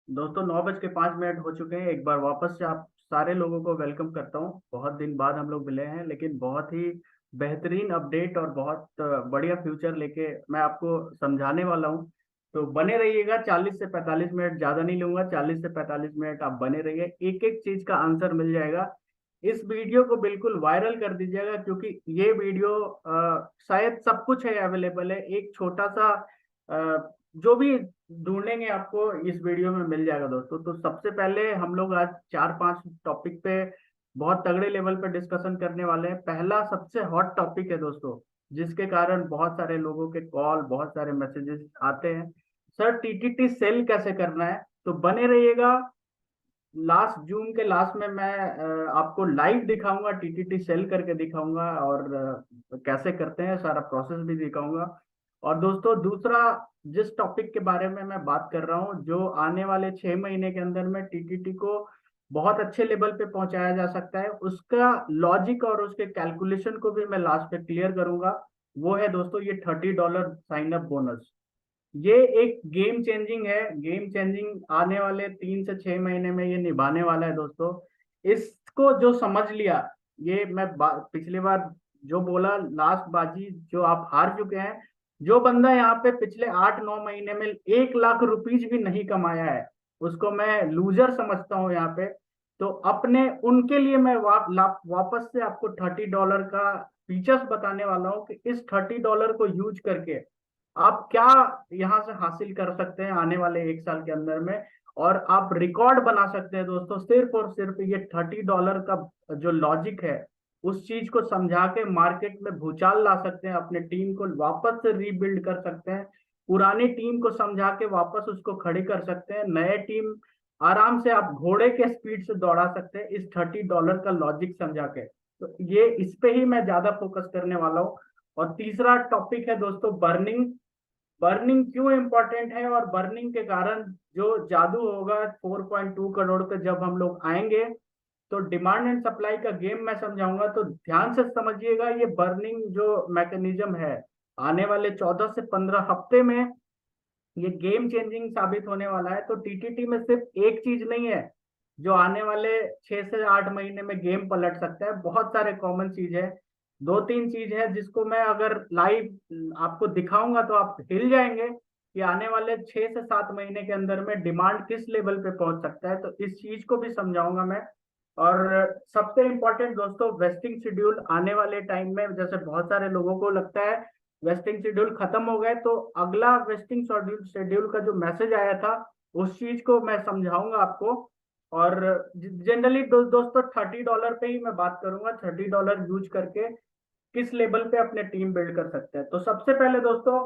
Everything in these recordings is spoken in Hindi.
दोस्तों 9:05 हो चुके हैं। एक बार वापस से आप सारे लोगों को वेलकम करता हूँ। बहुत दिन बाद हम लोग मिले हैं, लेकिन बहुत ही बेहतरीन अपडेट और बहुत बढ़िया फ्यूचर लेके मैं आपको समझाने वाला हूँ। तो बने रहिएगा। 40 से 45 मिनट, ज़्यादा नहीं लूंगा। 40 से 45 मिनट आप बने रहिए, एक एक चीज़ का आंसर मिल जाएगा। इस वीडियो को बिल्कुल वायरल कर दीजिएगा, क्योंकि ये वीडियो शायद सब कुछ है अवेलेबल है। एक छोटा सा जो भी ढूंढेंगे आपको इस वीडियो में मिल जाएगा दोस्तों। तो सबसे पहले हम लोग आज 4-5 टॉपिक पे बहुत तगड़े लेवल पे डिस्कशन करने वाले हैं। पहला सबसे हॉट टॉपिक है दोस्तों, जिसके कारण बहुत सारे लोगों के कॉल, बहुत सारे मैसेजेस आते हैं। सर, टीटीटी सेल कैसे करना है? तो बने रहिएगा। लास्ट जून के लास्ट में मैं आपको लाइव दिखाऊंगा, टीटीटी सेल करके दिखाऊंगा, और कैसे करते हैं सारा प्रोसेस भी दिखाऊंगा। और दोस्तों, दूसरा जिस टॉपिक के बारे में मैं बात कर रहा हूँ, जो आने वाले 6 महीने के अंदर में टीटीटी को बहुत अच्छे लेवल पे पहुंचाया जा सकता है, उसका लॉजिक और उसके कैलकुलेशन को भी मैं लास्ट पे क्लियर करूंगा। वो है दोस्तों ये $30 साइन अप बोनस। ये एक गेम चेंजिंग है। गेम चेंजिंग आने वाले 3 से 6 महीने में ये निभाने वाला है दोस्तों। इसको जो समझ लिया, ये मैं पिछली बार जो बोला, लास्ट बाजी जो आप हार चुके हैं। जो बंदा यहाँ पे पिछले 8-9 महीने में 1 लाख रुपीज भी नहीं कमाया है, उसको मैं लूजर समझता हूँ यहाँ पे। तो अपने उनके लिए मैं वापस से आपको $30 का फीचर्स बताने वाला हूँ कि इस $30 को यूज करके आप क्या यहाँ से हासिल कर सकते हैं आने वाले 1 साल के अंदर में। और आप रिकॉर्ड बना सकते हैं दोस्तों, सिर्फ और सिर्फ ये $30 का जो लॉजिक है, उस चीज को समझा के मार्केट में भूचाल ला सकते हैं। अपने टीम को वापस से रीबिल्ड कर सकते हैं। पुरानी टीम को समझा के वापस उसको खड़ी कर सकते हैं। नए टीम आराम से आप घोड़े के स्पीड से दौड़ा सकते हैं इस $30 का लॉजिक समझा के। तो ये इस पे ही मैं ज्यादा फोकस करने वाला हूँ। और तीसरा टॉपिक है दोस्तों बर्निंग। बर्निंग क्यों इंपॉर्टेंट है, और बर्निंग के कारण जो जादू होगा 4.2 करोड़ पे जब हम लोग आएंगे, तो डिमांड एंड सप्लाई का गेम मैं समझाऊंगा। तो ध्यान से समझिएगा, ये बर्निंग जो मैकेनिज्म है, आने वाले 14 से 15 हफ्ते में ये गेम चेंजिंग साबित होने वाला है। तो टीटीटी में सिर्फ एक चीज नहीं है जो आने वाले 6 से 8 महीने में गेम पलट सकता है, बहुत सारे कॉमन चीज है। 2-3 चीज है जिसको मैं अगर लाइव आपको दिखाऊंगा तो आप हिल जाएंगे कि आने वाले 6 से 7 महीने के अंदर में डिमांड किस लेवल पे पहुंच सकता है। तो इस चीज को भी समझाऊंगा मैं। और सबसे इम्पोर्टेंट दोस्तों, वेस्टिंग शेड्यूल आने वाले टाइम में, जैसे बहुत सारे लोगों को लगता है वेस्टिंग शेड्यूल खत्म हो गए, तो अगला वेस्टिंग शेड्यूल शेड्यूल का जो मैसेज आया था, उस चीज को मैं समझाऊंगा आपको। और जनरली दोस्तों $30 पे ही मैं बात करूंगा। $30 यूज करके किस लेवल पे अपने टीम बिल्ड कर सकते हैं। तो सबसे पहले दोस्तों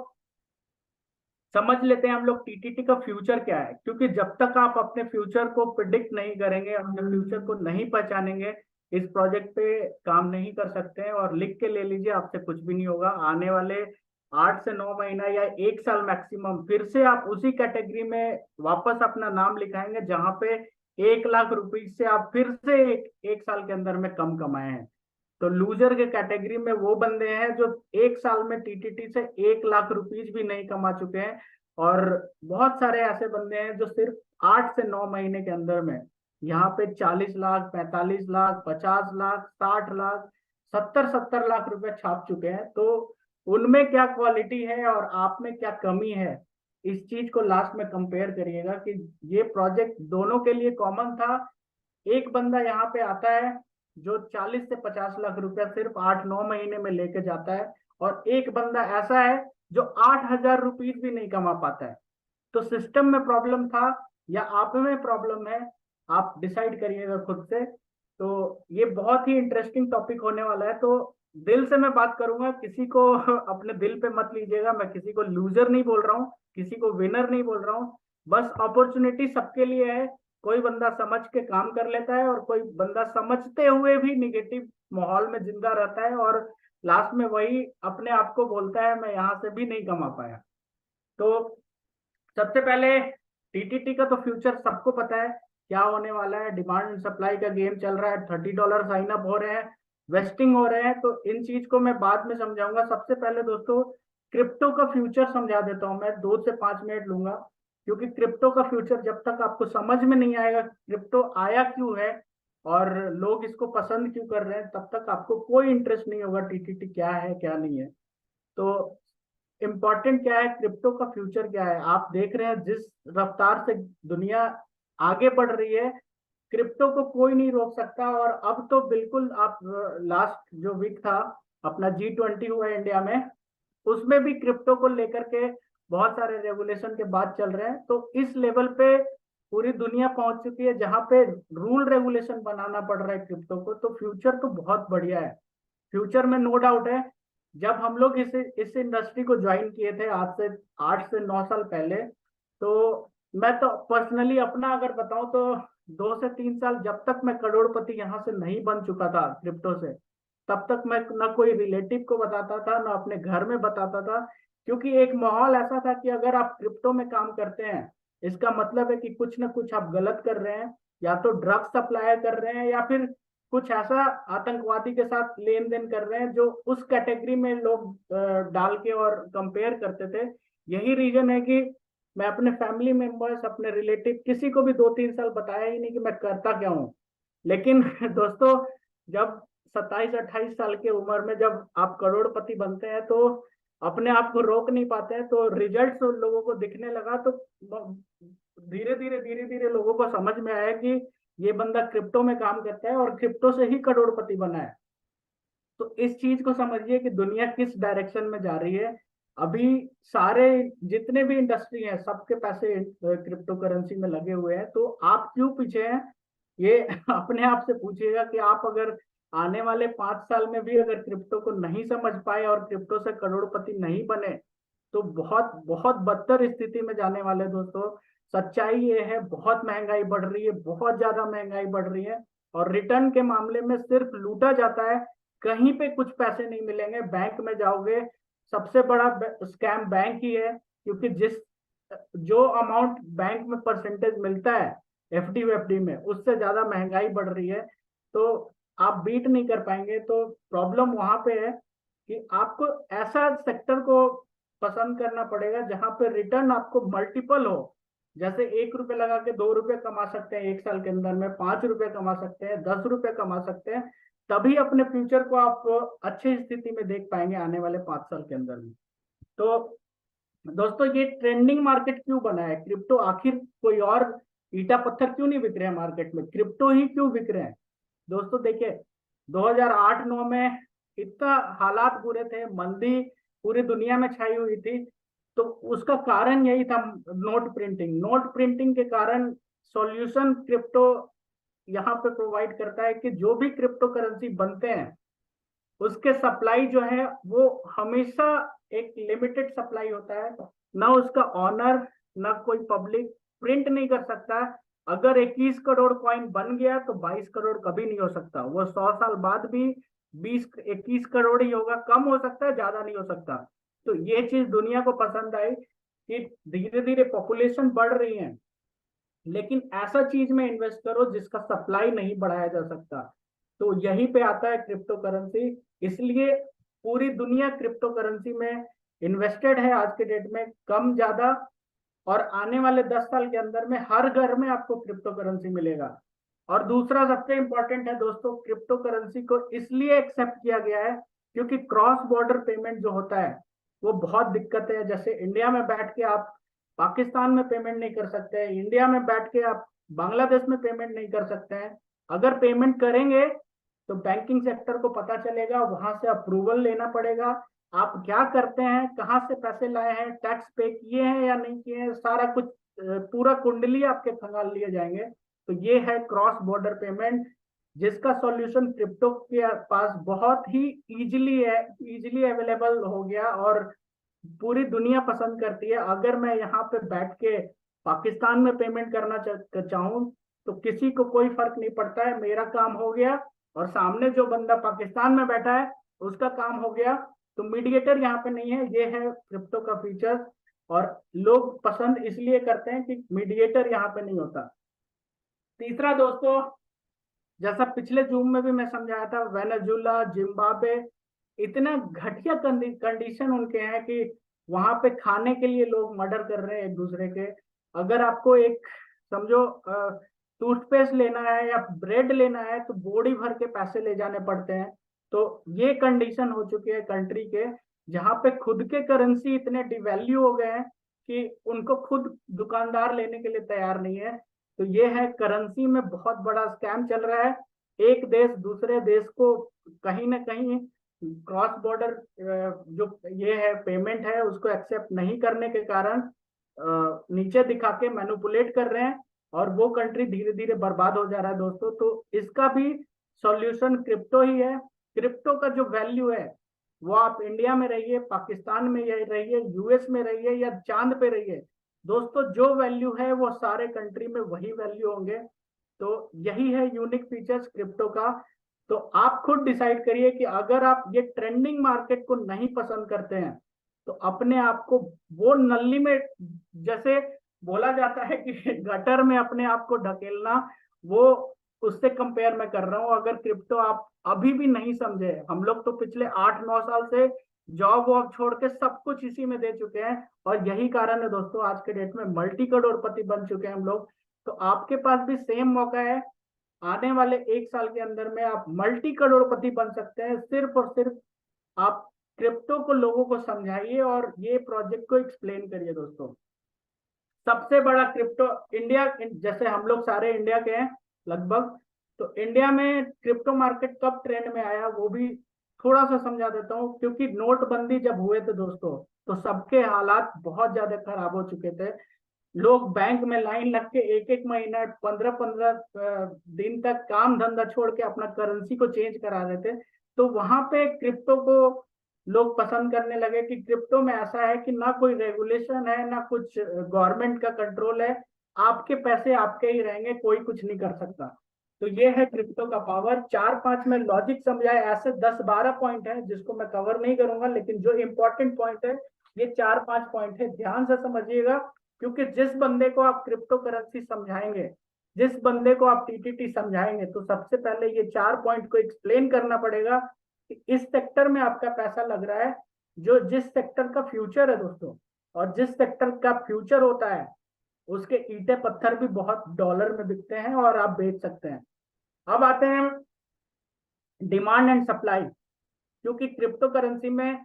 समझ लेते हैं हम लोग टीटीटी का फ्यूचर क्या है, क्योंकि जब तक आप अपने फ्यूचर को प्रिडिक्ट नहीं करेंगे, अपने फ्यूचर को नहीं पहचानेंगे, इस प्रोजेक्ट पे काम नहीं कर सकते हैं। और लिख के ले लीजिए, आपसे कुछ भी नहीं होगा। आने वाले 8 से 9 महीना या 1 साल मैक्सिमम फिर से आप उसी कैटेगरी में वापस अपना नाम लिखाएंगे, जहां पे 1 लाख रुपीज से आप फिर से एक साल के अंदर में कम कमाए हैं। तो लूजर के कैटेगरी में वो बंदे हैं जो 1 साल में टीटीटी से 1 लाख रुपीज भी नहीं कमा चुके हैं। और बहुत सारे ऐसे बंदे हैं जो सिर्फ 8 से 9 महीने के अंदर में यहाँ पे 40 लाख, 45 लाख, 50 लाख, 60 लाख, 70-70 लाख रुपए छाप चुके हैं। तो उनमें क्या क्वालिटी है और आप में क्या कमी है, इस चीज को लास्ट में कंपेयर करिएगा कि ये प्रोजेक्ट दोनों के लिए कॉमन था। एक बंदा यहाँ पे आता है जो 40 से 50 लाख रुपया सिर्फ 8-9 महीने में लेके जाता है, और एक बंदा ऐसा है जो 8,000 रुपीज भी नहीं कमा पाता है। तो सिस्टम में प्रॉब्लम था या आप में प्रॉब्लम है, आप डिसाइड करिएगा खुद से। तो ये बहुत ही इंटरेस्टिंग टॉपिक होने वाला है। तो दिल से मैं बात करूंगा, किसी को अपने दिल पे मत लीजिएगा। मैं किसी को लूजर नहीं बोल रहा हूँ, किसी को विनर नहीं बोल रहा हूँ। बस अपॉर्चुनिटी सबके लिए है। कोई बंदा समझ के काम कर लेता है, और कोई बंदा समझते हुए भी निगेटिव माहौल में जिंदा रहता है, और लास्ट में वही अपने आप को बोलता है मैं यहाँ से भी नहीं कमा पाया। तो सबसे पहले टीटीटी का तो फ्यूचर सबको पता है क्या होने वाला है। डिमांड एंड सप्लाई का गेम चल रहा है, $30 साइन अप हो रहे हैं, वेस्टिंग हो रहे हैं। तो इन चीज को मैं बाद में समझाऊंगा। सबसे पहले दोस्तों क्रिप्टो का फ्यूचर समझा देता हूं मैं, 2 से 5 मिनट लूंगा। क्योंकि क्रिप्टो का फ्यूचर जब तक आपको समझ में नहीं आएगा क्रिप्टो आया क्यों है और लोग इसको पसंद क्यों कर रहे हैं, तब तक आपको कोई इंटरेस्ट नहीं होगा टीटीटी क्या है क्या नहीं है। तो इम्पोर्टेंट क्या है, क्रिप्टो का फ्यूचर क्या है। आप देख रहे हैं जिस रफ्तार से दुनिया आगे बढ़ रही है, क्रिप्टो को कोई नहीं रोक सकता। और अब तो बिल्कुल आप लास्ट जो वीक था अपना G20 हुआ है इंडिया में, उसमें भी क्रिप्टो को लेकर के बहुत सारे रेगुलेशन के बाद चल रहे हैं। तो इस लेवल पे पूरी दुनिया पहुंच चुकी है जहां पे रूल रेगुलेशन बनाना पड़ रहा है क्रिप्टो को। तो फ्यूचर तो बहुत बढ़िया है। फ्यूचर में नो डाउट है। जब हम लोग इस इंडस्ट्री को ज्वाइन किए थे आज से 8 से 9 साल पहले, तो मैं तो पर्सनली अपना अगर बताऊं तो 2 से 3 साल जब तक मैं करोड़पति यहाँ से नहीं बन चुका था क्रिप्टो से, तब तक मैं ना कोई रिलेटिव को बताता था ना अपने घर में बताता था। क्योंकि एक माहौल ऐसा था कि अगर आप क्रिप्टो में काम करते हैं, इसका मतलब है कि कुछ ना कुछ आप गलत कर रहे हैं। या तो ड्रग सप्लाई कर रहे हैं या फिर कुछ ऐसा आतंकवादी के साथ लेन देन कर रहे हैं, जो उस कैटेगरी में लोग डाल के और कंपेयर करते थे। यही रीजन है कि मैं अपने फैमिली मेंबर्स, अपने रिलेटिव, किसी को भी 2-3 साल बताया ही नहीं कि मैं करता क्या हूँ। लेकिन दोस्तों, जब 27-28 साल की उम्र में जब आप करोड़पति बनते हैं तो अपने आप को रोक नहीं पाते हैं। तो रिजल्ट्स उन लोगों को दिखने लगा, तो धीरे धीरे लोगों को समझ में आया कि ये बंदा क्रिप्टो में काम करता है और क्रिप्टो से ही करोड़पति बना है। तो इस चीज को समझिए कि दुनिया किस डायरेक्शन में जा रही है। अभी सारे जितने भी इंडस्ट्री हैं सबके पैसे क्रिप्टो करेंसी में लगे हुए हैं। तो आप क्यों पीछे हैं, ये अपने आप से पूछिएगा कि आप अगर आने वाले 5 साल में भी अगर क्रिप्टो को नहीं समझ पाए और क्रिप्टो से करोड़पति नहीं बने, तो बहुत बहुत बदतर स्थिति में जाने वाले दोस्तों। सच्चाई ये है, बहुत महंगाई बढ़ रही है, बहुत ज्यादा महंगाई बढ़ रही है। और रिटर्न के मामले में सिर्फ लूटा जाता है, कहीं पे कुछ पैसे नहीं मिलेंगे। बैंक में जाओगे, सबसे बड़ा स्कैम बैंक ही है। क्योंकि जो अमाउंट बैंक में परसेंटेज मिलता है एफडी वेफडी में, उससे ज्यादा महंगाई बढ़ रही है। तो आप बीट नहीं कर पाएंगे। तो प्रॉब्लम वहां पे है कि आपको ऐसा सेक्टर को पसंद करना पड़ेगा जहां पे रिटर्न आपको मल्टीपल हो। जैसे 1 रुपए लगा के 2 रुपए कमा सकते हैं 1 साल के अंदर में, 5 रुपए कमा सकते हैं, 10 रुपए कमा सकते हैं। तभी अपने फ्यूचर को आप अच्छी स्थिति में देख पाएंगे आने वाले 5 साल के अंदर में। तो दोस्तों, ये ट्रेंडिंग मार्केट क्यों बना है क्रिप्टो? आखिर कोई और ईटा पत्थर क्यों नहीं बिक रहे हैं मार्केट में, क्रिप्टो ही क्यों बिक रहे हैं? दोस्तों देखिए, 2008-9 में इतना हालात बुरे थे, मंदी पूरी दुनिया में छाई हुई थी। तो उसका कारण यही था, नोट प्रिंटिंग के कारण सॉल्यूशन क्रिप्टो यहाँ पे प्रोवाइड करता है कि जो भी क्रिप्टो करेंसी बनते हैं उसके सप्लाई जो है वो हमेशा एक लिमिटेड सप्लाई होता है। ना उसका ऑनर, ना कोई पब्लिक प्रिंट नहीं कर सकता। अगर 21 करोड़ कॉइन बन गया तो 22 करोड़ कभी नहीं हो सकता। वो 100 साल बाद भी 20-21 करोड़ ही होगा, कम हो सकता है, ज्यादा नहीं हो सकता। तो ये चीज दुनिया को पसंद आई कि धीरे धीरे पॉपुलेशन बढ़ रही है, लेकिन ऐसा चीज में इन्वेस्ट करो जिसका सप्लाई नहीं बढ़ाया जा सकता। तो यहीं पे आता है क्रिप्टो करेंसी। इसलिए पूरी दुनिया क्रिप्टो करेंसी में इन्वेस्टेड है आज के डेट में, कम ज्यादा। और आने वाले 10 साल के अंदर में हर घर में आपको क्रिप्टो करेंसी मिलेगा। और दूसरा सबसे इंपॉर्टेंट है दोस्तों, क्रिप्टो करेंसी को इसलिए एक्सेप्ट किया गया है क्योंकि क्रॉस बॉर्डर पेमेंट जो होता है वो बहुत दिक्कत है। जैसे इंडिया में बैठ के आप पाकिस्तान में पेमेंट नहीं कर सकते हैं, इंडिया में बैठ के आप बांग्लादेश में पेमेंट नहीं कर सकते हैं। अगर पेमेंट करेंगे तो बैंकिंग सेक्टर को पता चलेगा, वहां से अप्रूवल लेना पड़ेगा। आप क्या करते हैं, कहाँ से पैसे लाए हैं, टैक्स पे किए हैं या नहीं किए हैं, सारा कुछ पूरा कुंडली आपके खंगाल लिए जाएंगे। तो ये है क्रॉस बॉर्डर पेमेंट, जिसका सॉल्यूशन क्रिप्टो के पास बहुत ही इजीली अवेलेबल हो गया और पूरी दुनिया पसंद करती है। अगर मैं यहाँ पे बैठ के पाकिस्तान में पेमेंट करना चाहूँ तो किसी को कोई फर्क नहीं पड़ता है, मेरा काम हो गया और सामने जो बंदा पाकिस्तान में बैठा है उसका काम हो गया। तो मीडिएटर यहाँ पे नहीं है। ये है क्रिप्टो का फीचर। और लोग पसंद इसलिए करते हैं कि मीडिएटर यहाँ पे नहीं होता। तीसरा दोस्तों, जैसा पिछले जूम में भी मैं समझाया था, वेनेजुला, जिम्बाब्वे, इतना घटिया कंडीशन उनके हैं कि वहां पे खाने के लिए लोग मर्डर कर रहे हैं एक दूसरे के। अगर आपको एक समझो टूथपेस्ट लेना है या ब्रेड लेना है तो बोरी भर के पैसे ले जाने पड़ते हैं। तो ये कंडीशन हो चुकी है कंट्री के, जहाँ पे खुद के करेंसी इतने डिवैल्यू हो गए हैं कि उनको खुद दुकानदार लेने के लिए तैयार नहीं है। तो ये है, करेंसी में बहुत बड़ा स्कैम चल रहा है। एक देश दूसरे देश को कहीं ना कहीं क्रॉस बॉर्डर जो ये है पेमेंट है उसको एक्सेप्ट नहीं करने के कारण नीचे दिखा के मैनिपुलेट कर रहे हैं, और वो कंट्री धीरे धीरे बर्बाद हो जा रहा है दोस्तों। तो इसका भी सॉल्यूशन क्रिप्टो ही है। क्रिप्टो का जो वैल्यू है वो आप इंडिया में रहिए, पाकिस्तान में रहिए, यूएस में रहिए या चांद पे रहिए दोस्तों, जो वैल्यू है वो सारे कंट्री में वही वैल्यू होंगे। तो यही है यूनिक फीचर्स क्रिप्टो का। तो आप खुद डिसाइड करिए कि अगर आप ये ट्रेंडिंग मार्केट को नहीं पसंद करते हैं तो अपने आप को वो नल्ली में, जैसे बोला जाता है कि गटर में अपने आप को ढकेलना, वो उससे कंपेयर मैं कर रहा हूँ। अगर क्रिप्टो आप अभी भी नहीं समझे, हम लोग तो पिछले 8-9 साल से जॉब वॉब छोड़ के सब कुछ इसी में दे चुके हैं, और यही कारण है दोस्तों आज के डेट में मल्टी करोड़पति बन चुके हैं हम लोग। तो आपके पास भी सेम मौका है, आने वाले 1 साल के अंदर में आप मल्टी करोड़पति बन सकते हैं। सिर्फ और सिर्फ आप क्रिप्टो को लोगों को समझाइए और ये प्रोजेक्ट को एक्सप्लेन करिए दोस्तों। सबसे बड़ा क्रिप्टो इंडिया, जैसे हम लोग सारे इंडिया के हैं लगभग, तो इंडिया में क्रिप्टो मार्केट कब ट्रेंड में आया वो भी थोड़ा सा समझा देता हूँ। क्योंकि नोटबंदी जब हुए थे दोस्तों तो सबके हालात बहुत ज्यादा खराब हो चुके थे। लोग बैंक में लाइन लग के एक एक महीना 15-15 दिन तक काम धंधा छोड़ के अपना करेंसी को चेंज करा रहे थे। तो वहां पे क्रिप्टो को लोग पसंद करने लगे कि क्रिप्टो में ऐसा है कि ना कोई रेगुलेशन है ना कुछ गवर्नमेंट का कंट्रोल है, आपके पैसे आपके ही रहेंगे, कोई कुछ नहीं कर सकता। तो ये है क्रिप्टो का पावर। 4-5 में लॉजिक समझाए, ऐसे 10-12 पॉइंट है जिसको मैं कवर नहीं करूंगा, लेकिन जो इंपॉर्टेंट पॉइंट है ये 4-5 पॉइंट है, ध्यान से समझिएगा। क्योंकि जिस बंदे को आप क्रिप्टो करेंसी समझाएंगे, जिस बंदे को आप टीटीटी समझाएंगे, तो सबसे पहले ये 4 पॉइंट को एक्सप्लेन करना पड़ेगा कि इस सेक्टर में आपका पैसा लग रहा है, जो जिस सेक्टर का फ्यूचर है दोस्तों, और जिस सेक्टर का फ्यूचर होता है उसके ईंटे पत्थर भी बहुत डॉलर में बिकते हैं और आप बेच सकते हैं। अब आते हैं डिमांड एंड सप्लाई। क्योंकि क्रिप्टो करेंसी में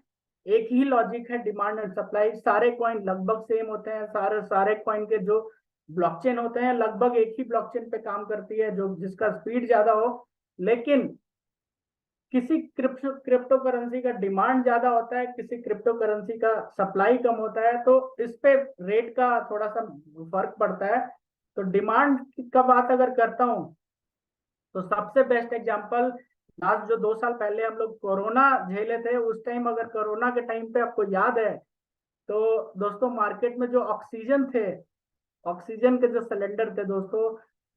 एक ही लॉजिक है, डिमांड एंड सप्लाई। सारे कॉइन लगभग सेम होते हैं, सारे सारे कॉइन के जो ब्लॉकचेन होते हैं लगभग एक ही ब्लॉकचेन पे काम करती है, जो जिसका स्पीड ज्यादा हो। लेकिन किसी क्रिप्टो करेंसी का डिमांड ज्यादा होता है, किसी क्रिप्टो करेंसी का सप्लाई कम होता है, तो इस पे रेट का थोड़ा सा फर्क पड़ता है। तो डिमांड का बात अगर करता हूँ तो सबसे बेस्ट एग्जांपल, लास्ट जो 2 साल पहले हम लोग कोरोना झेले थे, उस टाइम अगर कोरोना के टाइम पे आपको याद है तो दोस्तों मार्केट में जो ऑक्सीजन थे, ऑक्सीजन के जो सिलेंडर थे दोस्तों,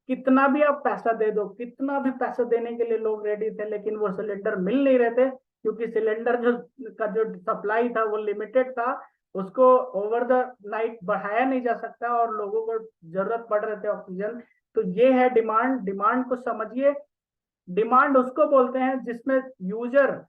कितना भी आप पैसा दे दो, कितना भी पैसा देने के लिए लोग रेडी थे, लेकिन वो सिलेंडर मिल नहीं रहे थे। क्योंकि सिलेंडर जो सप्लाई था वो लिमिटेड था, उसको ओवर द नाइट बढ़ाया नहीं जा सकता और लोगों को जरूरत पड़ रहे थे ऑक्सीजन। तो ये है डिमांड। डिमांड को समझिए। डिमांड उसको बोलते हैं जिसमें यूजर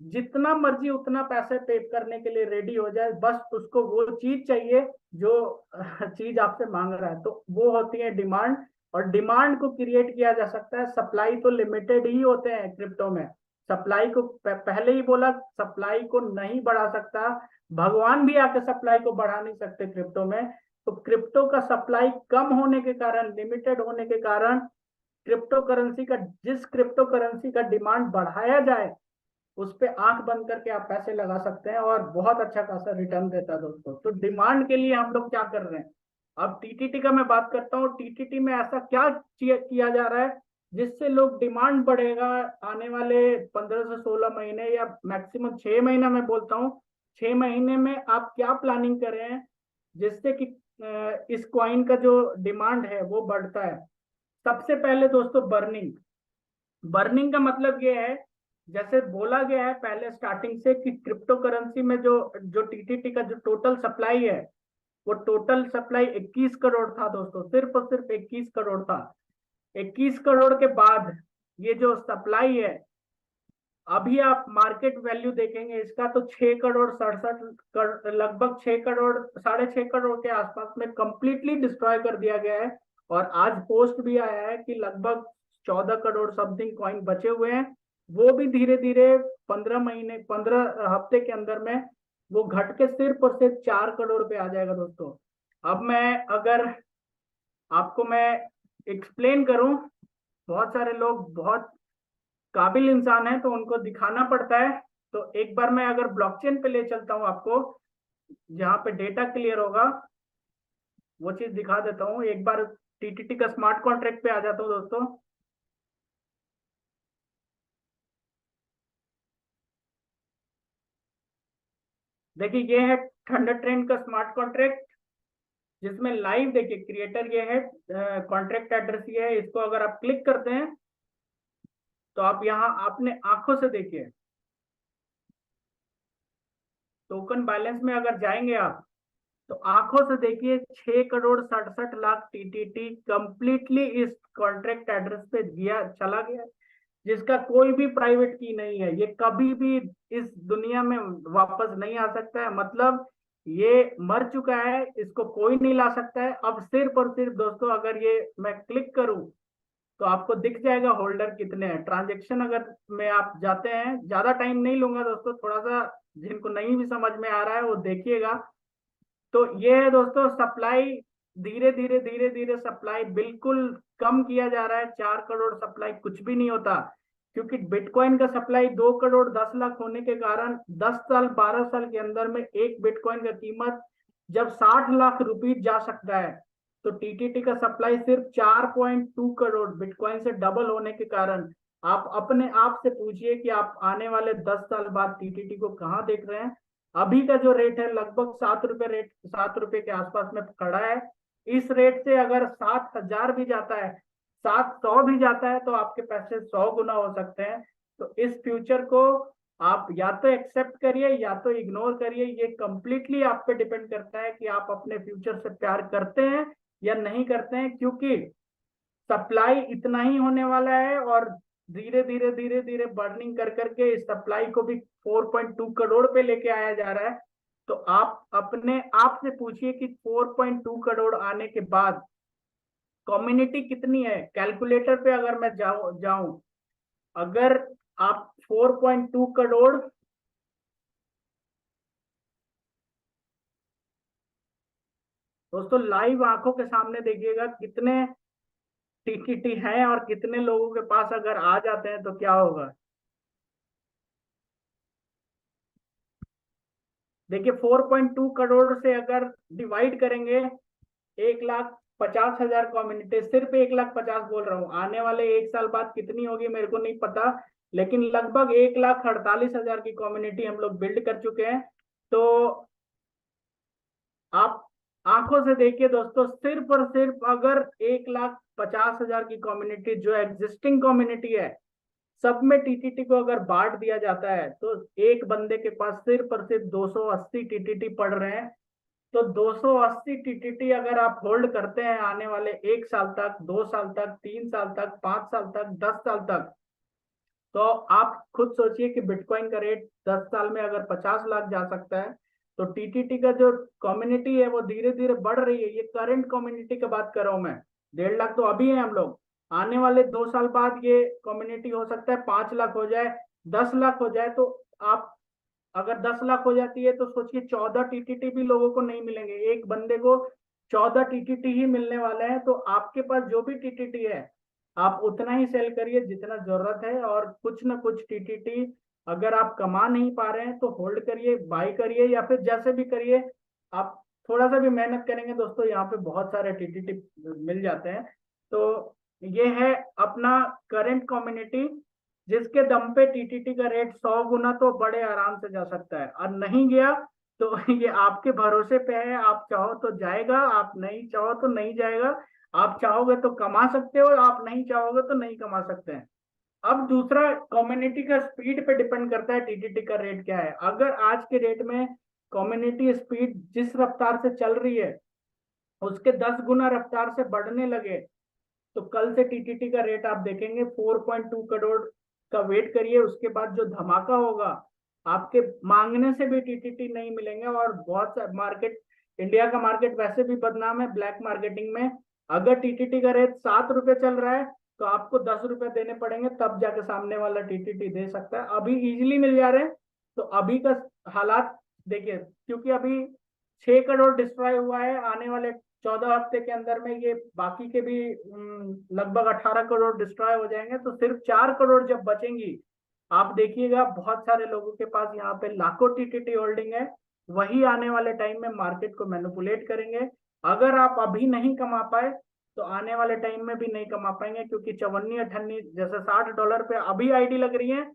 जितना मर्जी उतना पैसे पे करने के लिए रेडी हो जाए, बस उसको वो चीज चाहिए जो चीज आपसे मांग रहा है, तो वो होती है डिमांड। और डिमांड को क्रिएट किया जा सकता है, सप्लाई तो लिमिटेड ही होते हैं क्रिप्टो में। सप्लाई को पहले ही बोला, सप्लाई को नहीं बढ़ा सकता, भगवान भी आके सप्लाई को बढ़ा नहीं सकते क्रिप्टो में। तो क्रिप्टो का सप्लाई कम होने के कारण, लिमिटेड होने के कारण, क्रिप्टो करेंसी का जिस क्रिप्टो करेंसी का डिमांड बढ़ाया जाए उस पे आंख बंद करके आप पैसे लगा सकते हैं और बहुत अच्छा खासा रिटर्न देता है दोस्तों। तो डिमांड के लिए हम लोग क्या कर रहे हैं, अब टीटीटी का मैं बात करता हूँ। टीटीटी में ऐसा क्या किया जा रहा है जिससे लोग डिमांड बढ़ेगा आने वाले 15 से 16 महीने या मैक्सिमम 6 महीना मैं बोलता हूँ। 6 महीने में आप क्या प्लानिंग कर रहे हैं जिससे कि इस क्वाइन का जो डिमांड है वो बढ़ता है। सबसे पहले दोस्तों बर्निंग। बर्निंग का मतलब ये है, जैसे बोला गया है पहले स्टार्टिंग से कि क्रिप्टो करेंसी में जो जो टीटीटी का जो टोटल सप्लाई है, वो टोटल सप्लाई 21 करोड़ था दोस्तों, सिर्फ और सिर्फ 21 करोड़ था। 21 करोड़ के बाद ये जो सप्लाई है अभी आप मार्केट वैल्यू देखेंगे इसका तो 6 करोड़ 67 लगभग 6 करोड़ 6.5 करोड़ के आसपास में कंप्लीटली डिस्ट्रॉय कर दिया गया है। और आज पोस्ट भी आया है कि लगभग 14 करोड़ समथिंग कॉइन बचे हुए हैं। वो भी धीरे धीरे 15 महीने 15 हफ्ते के अंदर में वो घट के सिर्फ और सिर्फ 4 करोड़ पे आ जाएगा दोस्तों। अब मैं अगर आपको मैं एक्सप्लेन करूं, बहुत सारे लोग बहुत काबिल इंसान है तो उनको दिखाना पड़ता है। तो एक बार मैं अगर ब्लॉकचेन पे ले चलता हूं आपको, जहां पे डेटा क्लियर होगा, वो चीज दिखा देता हूं एक बार। टीटीटी का स्मार्ट कॉन्ट्रैक्ट पे आ जाता हूं दोस्तों। देखिए ये है थंडर ट्रेंड का स्मार्ट कॉन्ट्रैक्ट, जिसमें लाइव देखिए क्रिएटर ये है, कॉन्ट्रैक्ट एड्रेस ये है। इसको अगर आप क्लिक करते हैं तो आप यहाँ अपने आंखों से देखिए, टोकन बैलेंस में अगर जाएंगे आप तो आंखों से देखिए 6 करोड़ 67 लाख टीटीटी कंप्लीटली इस कॉन्ट्रैक्ट एड्रेस पे दिया चला गया, जिसका कोई भी प्राइवेट की नहीं है। ये कभी भी इस दुनिया में वापस नहीं आ सकता है, मतलब ये मर चुका है, इसको कोई नहीं ला सकता है। अब सिर्फ और सिर्फ दोस्तों अगर ये मैं क्लिक करूं तो आपको दिख जाएगा होल्डर कितने हैं। ट्रांजेक्शन अगर में आप जाते हैं, ज्यादा टाइम नहीं लूंगा दोस्तों, थोड़ा सा जिनको नहीं भी समझ में आ रहा है वो देखिएगा। तो ये है दोस्तों सप्लाई, धीरे धीरे धीरे धीरे सप्लाई बिल्कुल कम किया जा रहा है। 4 करोड़ सप्लाई कुछ भी नहीं होता, क्योंकि बिटकॉइन का सप्लाई 2 करोड़ 10 लाख होने के कारण 10 साल 12 साल के अंदर में एक बिटकॉइन का कीमत जब 60 लाख रुपीज जा सकता है, तो टीटीटी का सप्लाई सिर्फ 4.2 करोड़ बिटकॉइन से डबल होने के कारण आप अपने आप से पूछिए कि आप आने वाले 10 साल बाद टीटीटी को कहाँ देख रहे हैं। अभी का जो रेट है लगभग 7 रुपए, रेट 7 रुपए के आसपास में खड़ा है। इस रेट से अगर 7,000 भी जाता है, 700 भी जाता है, तो आपके पैसे 100 गुना हो सकते हैं। तो इस फ्यूचर को आप या तो एक्सेप्ट करिए या तो इग्नोर करिए। ये कंप्लीटली आप पे डिपेंड करता है कि आप अपने फ्यूचर से प्यार करते हैं या नहीं करते हैं, क्योंकि सप्लाई इतना ही होने वाला है और धीरे धीरे धीरे धीरे बर्निंग कर करके इस सप्लाई को भी 4.2 करोड़ पे लेके आया जा रहा है। तो आप अपने आप से पूछिए कि 4.2 करोड़ आने के बाद कम्युनिटी कितनी है। कैलकुलेटर पे अगर मैं जाऊं, अगर आप 4.2 करोड़ दोस्तों लाइव आंखों के सामने देखिएगा कितने टीटीटी हैं और कितने लोगों के पास अगर आ जाते हैं तो क्या होगा। देखिए 4.2 करोड़ से अगर डिवाइड करेंगे 1,50,000 कम्युनिटी, सिर्फ 1,50,000 बोल रहा हूँ, आने वाले एक साल बाद कितनी होगी मेरे को नहीं पता, लेकिन लगभग 1,48,000 की कम्युनिटी हम लोग बिल्ड कर चुके हैं। तो आप आंखों से देखिए दोस्तों, सिर्फ और सिर्फ अगर 1,50,000 की कम्युनिटी जो एग्जिस्टिंग कम्युनिटी है सब में टीटीटी को अगर बांट दिया जाता है, तो एक बंदे के पास सिर्फ और सिर्फ 280 टीटीटी पड़ रहे हैं। तो 280 टीटीटी अगर आप होल्ड करते हैं आने वाले एक साल तक, 2 साल तक, 3 साल तक, 5 साल तक, 10 साल तक, तो आप खुद सोचिए कि बिटकॉइन का रेट 10 साल में अगर 50 लाख जा सकता है, तो टीटीटी का जो कम्युनिटी है वो धीरे धीरे बढ़ रही है। ये करंट कम्युनिटी की बात कर रहा हूं मैं, 1.5 लाख तो अभी है हम लोग। आने वाले 2 साल बाद ये कम्युनिटी हो सकता है 5 लाख हो जाए, 10 लाख हो जाए। तो आप अगर 10 लाख हो जाती है तो सोचिए 14 टीटीटी भी लोगों को नहीं मिलेंगे, एक बंदे को 14 टीटीटी ही मिलने वाले हैं। तो आपके पास जो भी टीटीटी है आप उतना ही सेल करिए जितना जरूरत है, और कुछ ना कुछ टीटीटी अगर आप कमा नहीं पा रहे हैं तो होल्ड करिए, बाई करिए, या फिर जैसे भी करिए। आप थोड़ा सा भी मेहनत करेंगे दोस्तों, यहाँ पे बहुत सारे टीटीटी मिल जाते हैं। तो ये है अपना करंट कम्युनिटी, जिसके दम पे टीटीटी का रेट 100 गुना तो बड़े आराम से जा सकता है। और नहीं गया तो ये आपके भरोसे पे है, आप चाहो तो जाएगा, आप नहीं चाहो तो नहीं जाएगा। आप चाहोगे तो कमा सकते हो, आप नहीं चाहोगे तो नहीं कमा सकते हैं। अब दूसरा, कम्युनिटी का स्पीड पे डिपेंड करता है टीटीटी का रेट क्या है। अगर आज के रेट में कम्युनिटी स्पीड जिस रफ्तार से चल रही है उसके 10 गुना रफ्तार से बढ़ने लगे, तो कल से टीटीटी का रेट आप देखेंगे 4.2 करोड़ का वेट करिए, उसके बाद जो धमाका होगा, आपके मांगने से भी टीटीटी नहीं मिलेंगे। और बहुत सा मार्केट, इंडिया का मार्केट वैसे भी बदनाम है ब्लैक मार्केटिंग में। अगर टीटीटी का रेट 7 रुपए चल रहा है तो आपको 10 रुपए देने पड़ेंगे, तब जाके सामने वाला टीटीटी दे सकता है। अभी इजिली मिल जा रहे हैं। तो अभी का हालात देखिए, क्योंकि अभी 6 करोड़ डिस्ट्रॉय हुआ है, आने वाले 14 हफ्ते के अंदर में ये बाकी के भी लगभग 18 करोड़ डिस्ट्रॉय हो जाएंगे। तो सिर्फ 4 करोड़ जब बचेंगी, आप देखिएगा बहुत सारे लोगों के पास यहाँ पे लाखों टीटीटी होल्डिंग है, वही आने वाले टाइम में मार्केट को मैनिपुलेट करेंगे। अगर आप अभी नहीं कमा पाए तो आने वाले टाइम में भी नहीं कमा पाएंगे, क्योंकि चवन्नी अठन्नी जैसे $60 पे अभी आईडी लग रही है,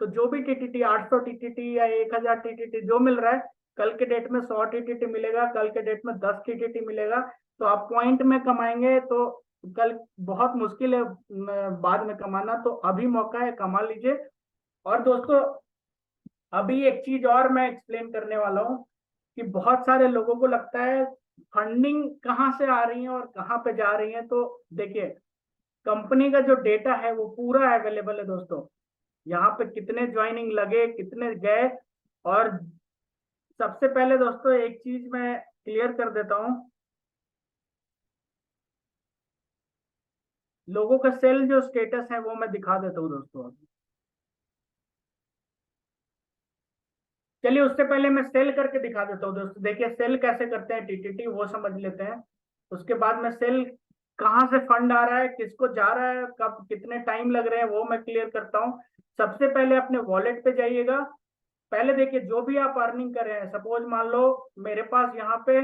तो जो भी टीटीटी 800 टीटीटी या 1000 टीटीटी जो मिल रहा है, कल के डेट में 100 टीटीटी मिलेगा, कल के डेट में 10 टीटीटी मिलेगा। तो आप पॉइंट में कमाएंगे तो कल बहुत मुश्किल है बाद में कमाना। तो अभी मौका है, कमा लीजिए। और दोस्तों, अभी एक चीज और मैं एक्सप्लेन करने वाला हूँ कि बहुत सारे लोगों को लगता है फंडिंग कहाँ से आ रही है और कहाँ पे जा रही है। तो देखिए, कंपनी का जो डेटा है वो पूरा अवेलेबल है दोस्तों। यहाँ पे कितने ज्वाइनिंग लगे, कितने गए। और सबसे पहले दोस्तों एक चीज मैं क्लियर कर देता हूँ, लोगों का सेल जो स्टेटस है वो मैं दिखा देता हूँ दोस्तों। चलिए, उससे पहले मैं सेल करके दिखा देता हूँ दोस्तों। देखिए सेल कैसे करते हैं टीटीटी, वो समझ लेते हैं। उसके बाद में सेल कहाँ से फंड आ रहा है, किसको जा रहा है, कब कितने टाइम लग रहे हैं, वो मैं क्लियर करता हूँ। सबसे पहले अपने वॉलेट पे जाइएगा। पहले देखिए, जो भी आप अर्निंग कर रहे हैं, सपोज मान लो मेरे पास यहाँ पे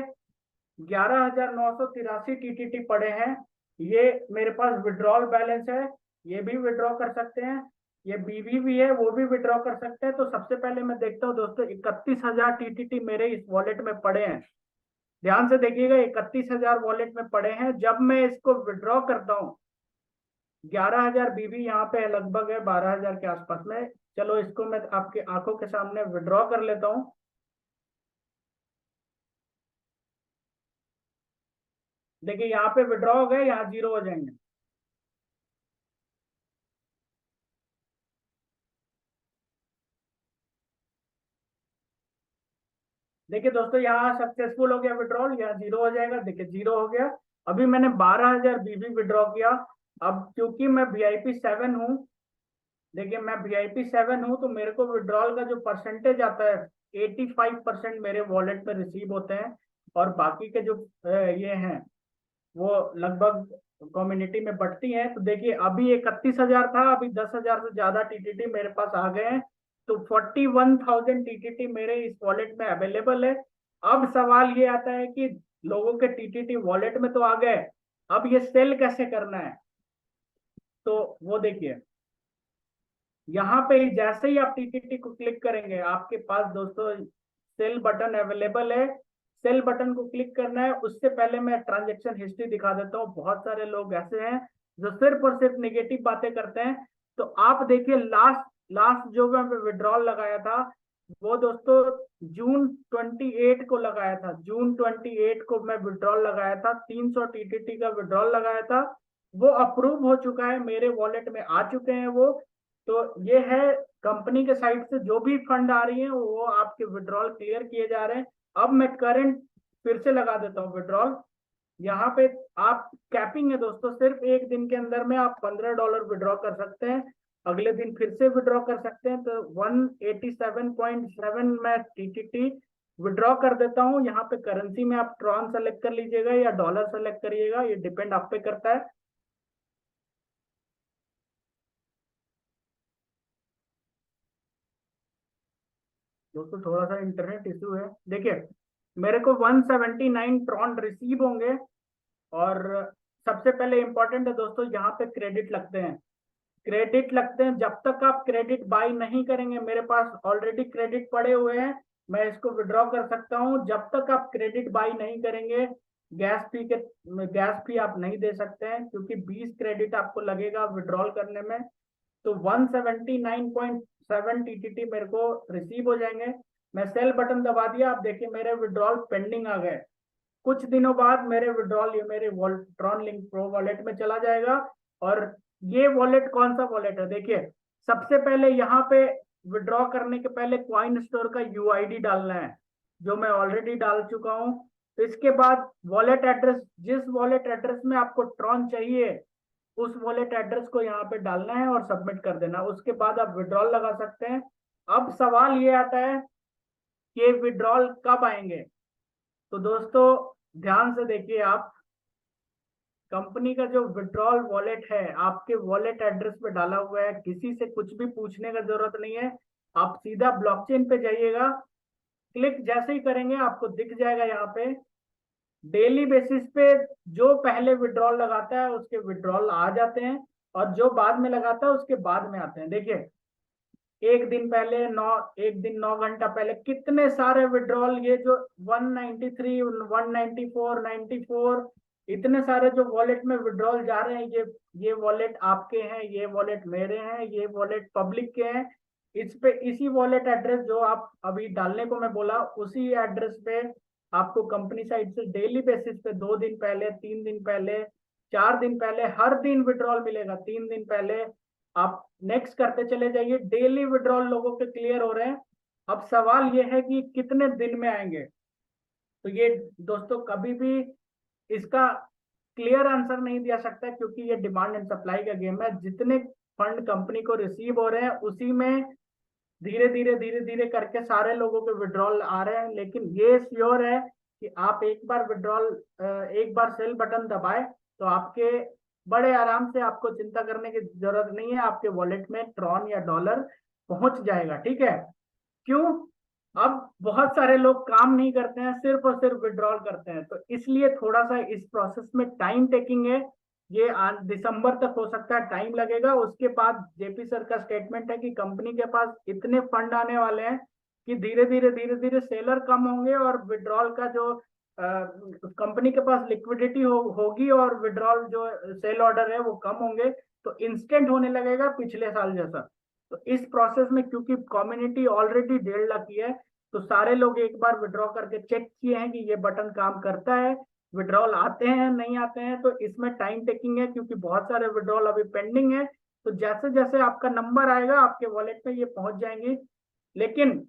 11,983 टीटीटी पड़े हैं। ये मेरे पास विड्रॉल बैलेंस है, ये भी विड्रॉ कर सकते हैं। ये बीबी भी है, वो भी विड्रॉ कर सकते हैं। तो सबसे पहले मैं देखता हूँ दोस्तों, 31,000 टीटीटी मेरे इस वॉलेट में पड़े हैं। ध्यान से देखिएगा, 31,000 वॉलेट में पड़े हैं। जब मैं इसको विड्रॉ करता हूँ, 11,000 बीबी यहाँ पे लगभग है 12,000 के आसपास में। चलो इसको मैं आपके आंखों के सामने विड्रॉ कर लेता हूँ। देखिए यहाँ पे विड्रॉ हो गए, यहाँ जीरो हो जाएंगे। देखिए दोस्तों, यहाँ सक्सेसफुल हो गया विड्रॉल, यहाँ जीरो हो जाएगा। देखिए जीरो हो गया। अभी मैंने 12,000 बीबी विड्रॉ किया। अब क्योंकि मैं VIP 7 हूँ, देखिए मैं VIP 7 हूँ, तो मेरे को विड्रॉल का जो परसेंटेज आता है 85% मेरे वॉलेट में रिसीव होते हैं। और बाकी के जो ये हैं वो लगभग कम्युनिटी में बढ़ती हैं। तो देखिए अभी 31,000 था, अभी 10,000 से ज्यादा टीटीटी मेरे पास आ गए हैं। तो 41,000 टीटीटी मेरे इस वॉलेट में अवेलेबल है। अब सवाल ये आता है कि लोगों के टीटीटी वॉलेट में तो आ गए, अब ये सेल कैसे करना है। तो वो देखिए, यहाँ पे जैसे ही आप टीटीटी को क्लिक करेंगे, आपके पास दोस्तों सेल बटन अवेलेबल है। सेल बटन को क्लिक करना है। उससे पहले मैं ट्रांजेक्शन हिस्ट्री दिखा देता हूँ। बहुत सारे लोग ऐसे हैं जो सिर्फ और सिर्फ निगेटिव बातें करते हैं। तो आप देखिए, लास्ट लास्ट जो मैं विड्रॉल लगाया था वो दोस्तों जून 28 को लगाया था। जून 28 को मैं विड्रॉल लगाया था, 300 टीटीटी का विड्रॉल लगाया था। वो अप्रूव हो चुका है, मेरे वॉलेट में आ चुके हैं वो। तो ये है, कंपनी के साइड से जो भी फंड आ रही है वो आपके विड्रॉल क्लियर किए जा रहे हैं। अब मैं करंट फिर से लगा देता हूँ विड्रॉल। यहाँ पे आप कैपिंग है दोस्तों, सिर्फ एक दिन के अंदर में आप $15 विड्रॉ कर सकते हैं। अगले दिन फिर से विड्रॉ कर सकते हैं। तो 187.7 में टीटीटी विड्रॉ कर देता हूँ। यहाँ पे करेंसी में आप ट्रॉन सेलेक्ट कर लीजिएगा या डॉलर सेलेक्ट करिएगा, ये डिपेंड आप पे करता है। दोस्तों थोड़ा सा इंटरनेट इशू है। देखिए मेरे को 179 ट्रॉन रिसीव होंगे। और सबसे पहले इंपॉर्टेंट है दोस्तों, यहाँ पे क्रेडिट लगते हैं। क्रेडिट लगते हैं, जब तक आप क्रेडिट बाय नहीं करेंगे, मेरे पास ऑलरेडी क्रेडिट पड़े हुए हैं, मैं इसको विड्रॉ कर सकता हूँ। जब तक आप क्रेडिट बाय नहीं करेंगे, गैस फी आप नहीं दे सकते हैं, क्योंकि 20 क्रेडिट आपको लगेगा विड्रॉल करने में। तो 179.7 टीटीटी मेरे को रिसीव हो जाएंगे। मैं सेल बटन दबा दिया। आप देखिए मेरे विड्रॉल पेंडिंग आ गए। कुछ दिनों बाद मेरे विड्रॉल ये मेरे ट्रॉन लिंक प्रो वॉलेट में चला जाएगा। और ये वॉलेट कौन सा वॉलेट है, देखिए सबसे पहले यहाँ पे विड्रॉ करने के पहले कॉइन स्टोर का यूआईडी डालना है, जो मैं ऑलरेडी डाल चुका हूँ। तो इसके बाद वॉलेट एड्रेस, जिस वॉलेट एड्रेस में आपको ट्रॉन चाहिए उस वॉलेट एड्रेस को यहाँ पे डालना है और सबमिट कर देना। उसके बाद आप विड्रॉल लगा सकते हैं। अब सवाल ये आता है कि विड्रॉल कब आएंगे। तो दोस्तों ध्यान से देखिए, आप कंपनी का जो विड्रॉल वॉलेट है आपके वॉलेट एड्रेस पे डाला हुआ है, किसी से कुछ भी पूछने का जरूरत नहीं है। आप सीधा ब्लॉकचेन पे जाइएगा, क्लिक जैसे ही करेंगे आपको दिख जाएगा यहाँ पे डेली बेसिस पे जो पहले विड्रॉल लगाता है उसके विड्रॉल आ जाते हैं, और जो बाद में लगाता है उसके बाद में आते हैं। देखिए एक दिन पहले, 9 घंटा पहले कितने सारे विड्रॉल, ये जो 193, 194, 94, इतने सारे जो वॉलेट में विड्रॉल जा रहे हैं, ये वॉलेट आपके हैं, ये वॉलेट मेरे हैं, ये वॉलेट पब्लिक के हैं। इस पे इसी वॉलेट एड्रेस जो आप अभी डालने को मैं बोला, उसी एड्रेस पे आपको कंपनी साइड से डेली बेसिस पे 2 दिन पहले, 3 दिन पहले, 4 दिन पहले, हर दिन विड्रॉल मिलेगा। 3 दिन पहले आप नेक्स्ट करते चले जाइए, डेली विड्रॉल लोगों के क्लियर हो रहे हैं। अब सवाल ये है कि कितने दिन में आएंगे। तो ये दोस्तों कभी भी इसका क्लियर आंसर नहीं दिया सकता, क्योंकि ये डिमांड एंड सप्लाई का गेम है। जितने फंड कंपनी को रिसीव हो रहे हैं उसी में धीरे धीरे करके सारे लोगों के विड्रॉल आ रहे हैं। लेकिन ये श्योर है कि आप एक बार विड्रॉल, एक बार सेल बटन दबाए तो आपके बड़े आराम से, आपको चिंता करने की जरूरत नहीं है, आपके वॉलेट में ट्रॉन या डॉलर पहुंच जाएगा। ठीक है? क्यों? अब बहुत सारे लोग काम नहीं करते हैं, सिर्फ और सिर्फ विड्रॉल करते हैं, तो इसलिए थोड़ा सा इस प्रोसेस में टाइम टेकिंग है। ये दिसंबर तक हो सकता है, टाइम लगेगा। उसके बाद जेपी सर का स्टेटमेंट है कि कंपनी के पास इतने फंड आने वाले हैं कि धीरे धीरे सेलर कम होंगे और विड्रॉल का जो कंपनी के पास लिक्विडिटी होगी और विड्रॉल जो सेल ऑर्डर है वो कम होंगे, तो इंस्टेंट होने लगेगा पिछले साल जैसा। तो इस प्रोसेस में क्योंकि कम्युनिटी ऑलरेडी 1.5 लाख की है, तो सारे लोग एक बार विड्रॉ करके चेक किए हैं कि ये बटन काम करता है, विड्रॉल आते हैं नहीं आते हैं। तो इसमें टाइम टेकिंग है, क्योंकि बहुत सारे विड्रॉल अभी पेंडिंग है। तो जैसे जैसे आपका नंबर आएगा आपके वॉलेट में ये पहुंच जाएंगी। लेकिन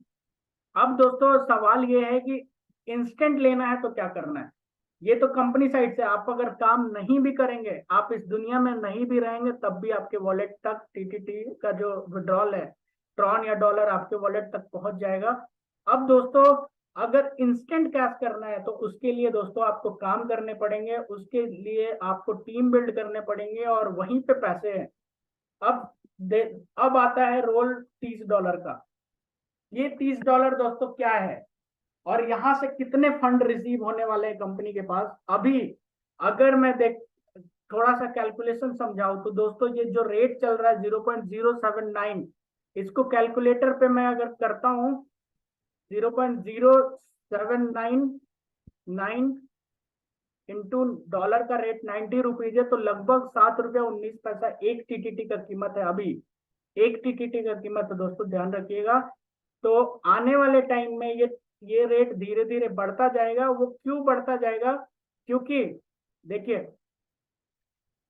अब दोस्तों सवाल ये है कि इंस्टेंट लेना है तो क्या करना है। ये तो कंपनी साइड से, आप अगर काम नहीं भी करेंगे, आप इस दुनिया में नहीं भी रहेंगे, तब भी आपके वॉलेट तक टीटीटी का जो विड्रॉल है, ट्रॉन या डॉलर, आपके वॉलेट तक पहुंच जाएगा। अब दोस्तों अगर इंस्टेंट कैश करना है तो उसके लिए दोस्तों आपको काम करने पड़ेंगे, उसके लिए आपको टीम बिल्ड करने पड़ेंगे, और वहीं पे पैसे हैं। अब अब आता है रोल $30 का। ये $30 दोस्तों क्या है, और यहां से कितने फंड रिसीव होने वाले हैं कंपनी के पास अभी। अगर मैं देख थोड़ा सा कैलकुलेशन समझाऊं तो दोस्तों ये जो रेट चल रहा है 0.079, इसको कैलकुलेटर पे मैं अगर करता हूं, 0.0799 इंटू डॉलर का रेट 90 रुपीज है, तो लगभग ₹7.19 एक टीटीटी का कीमत है अभी। एक टीटीटी का कीमत है दोस्तों, ध्यान रखिएगा। तो आने वाले टाइम में ये रेट धीरे धीरे बढ़ता जाएगा। वो क्यों बढ़ता जाएगा? क्योंकि देखिए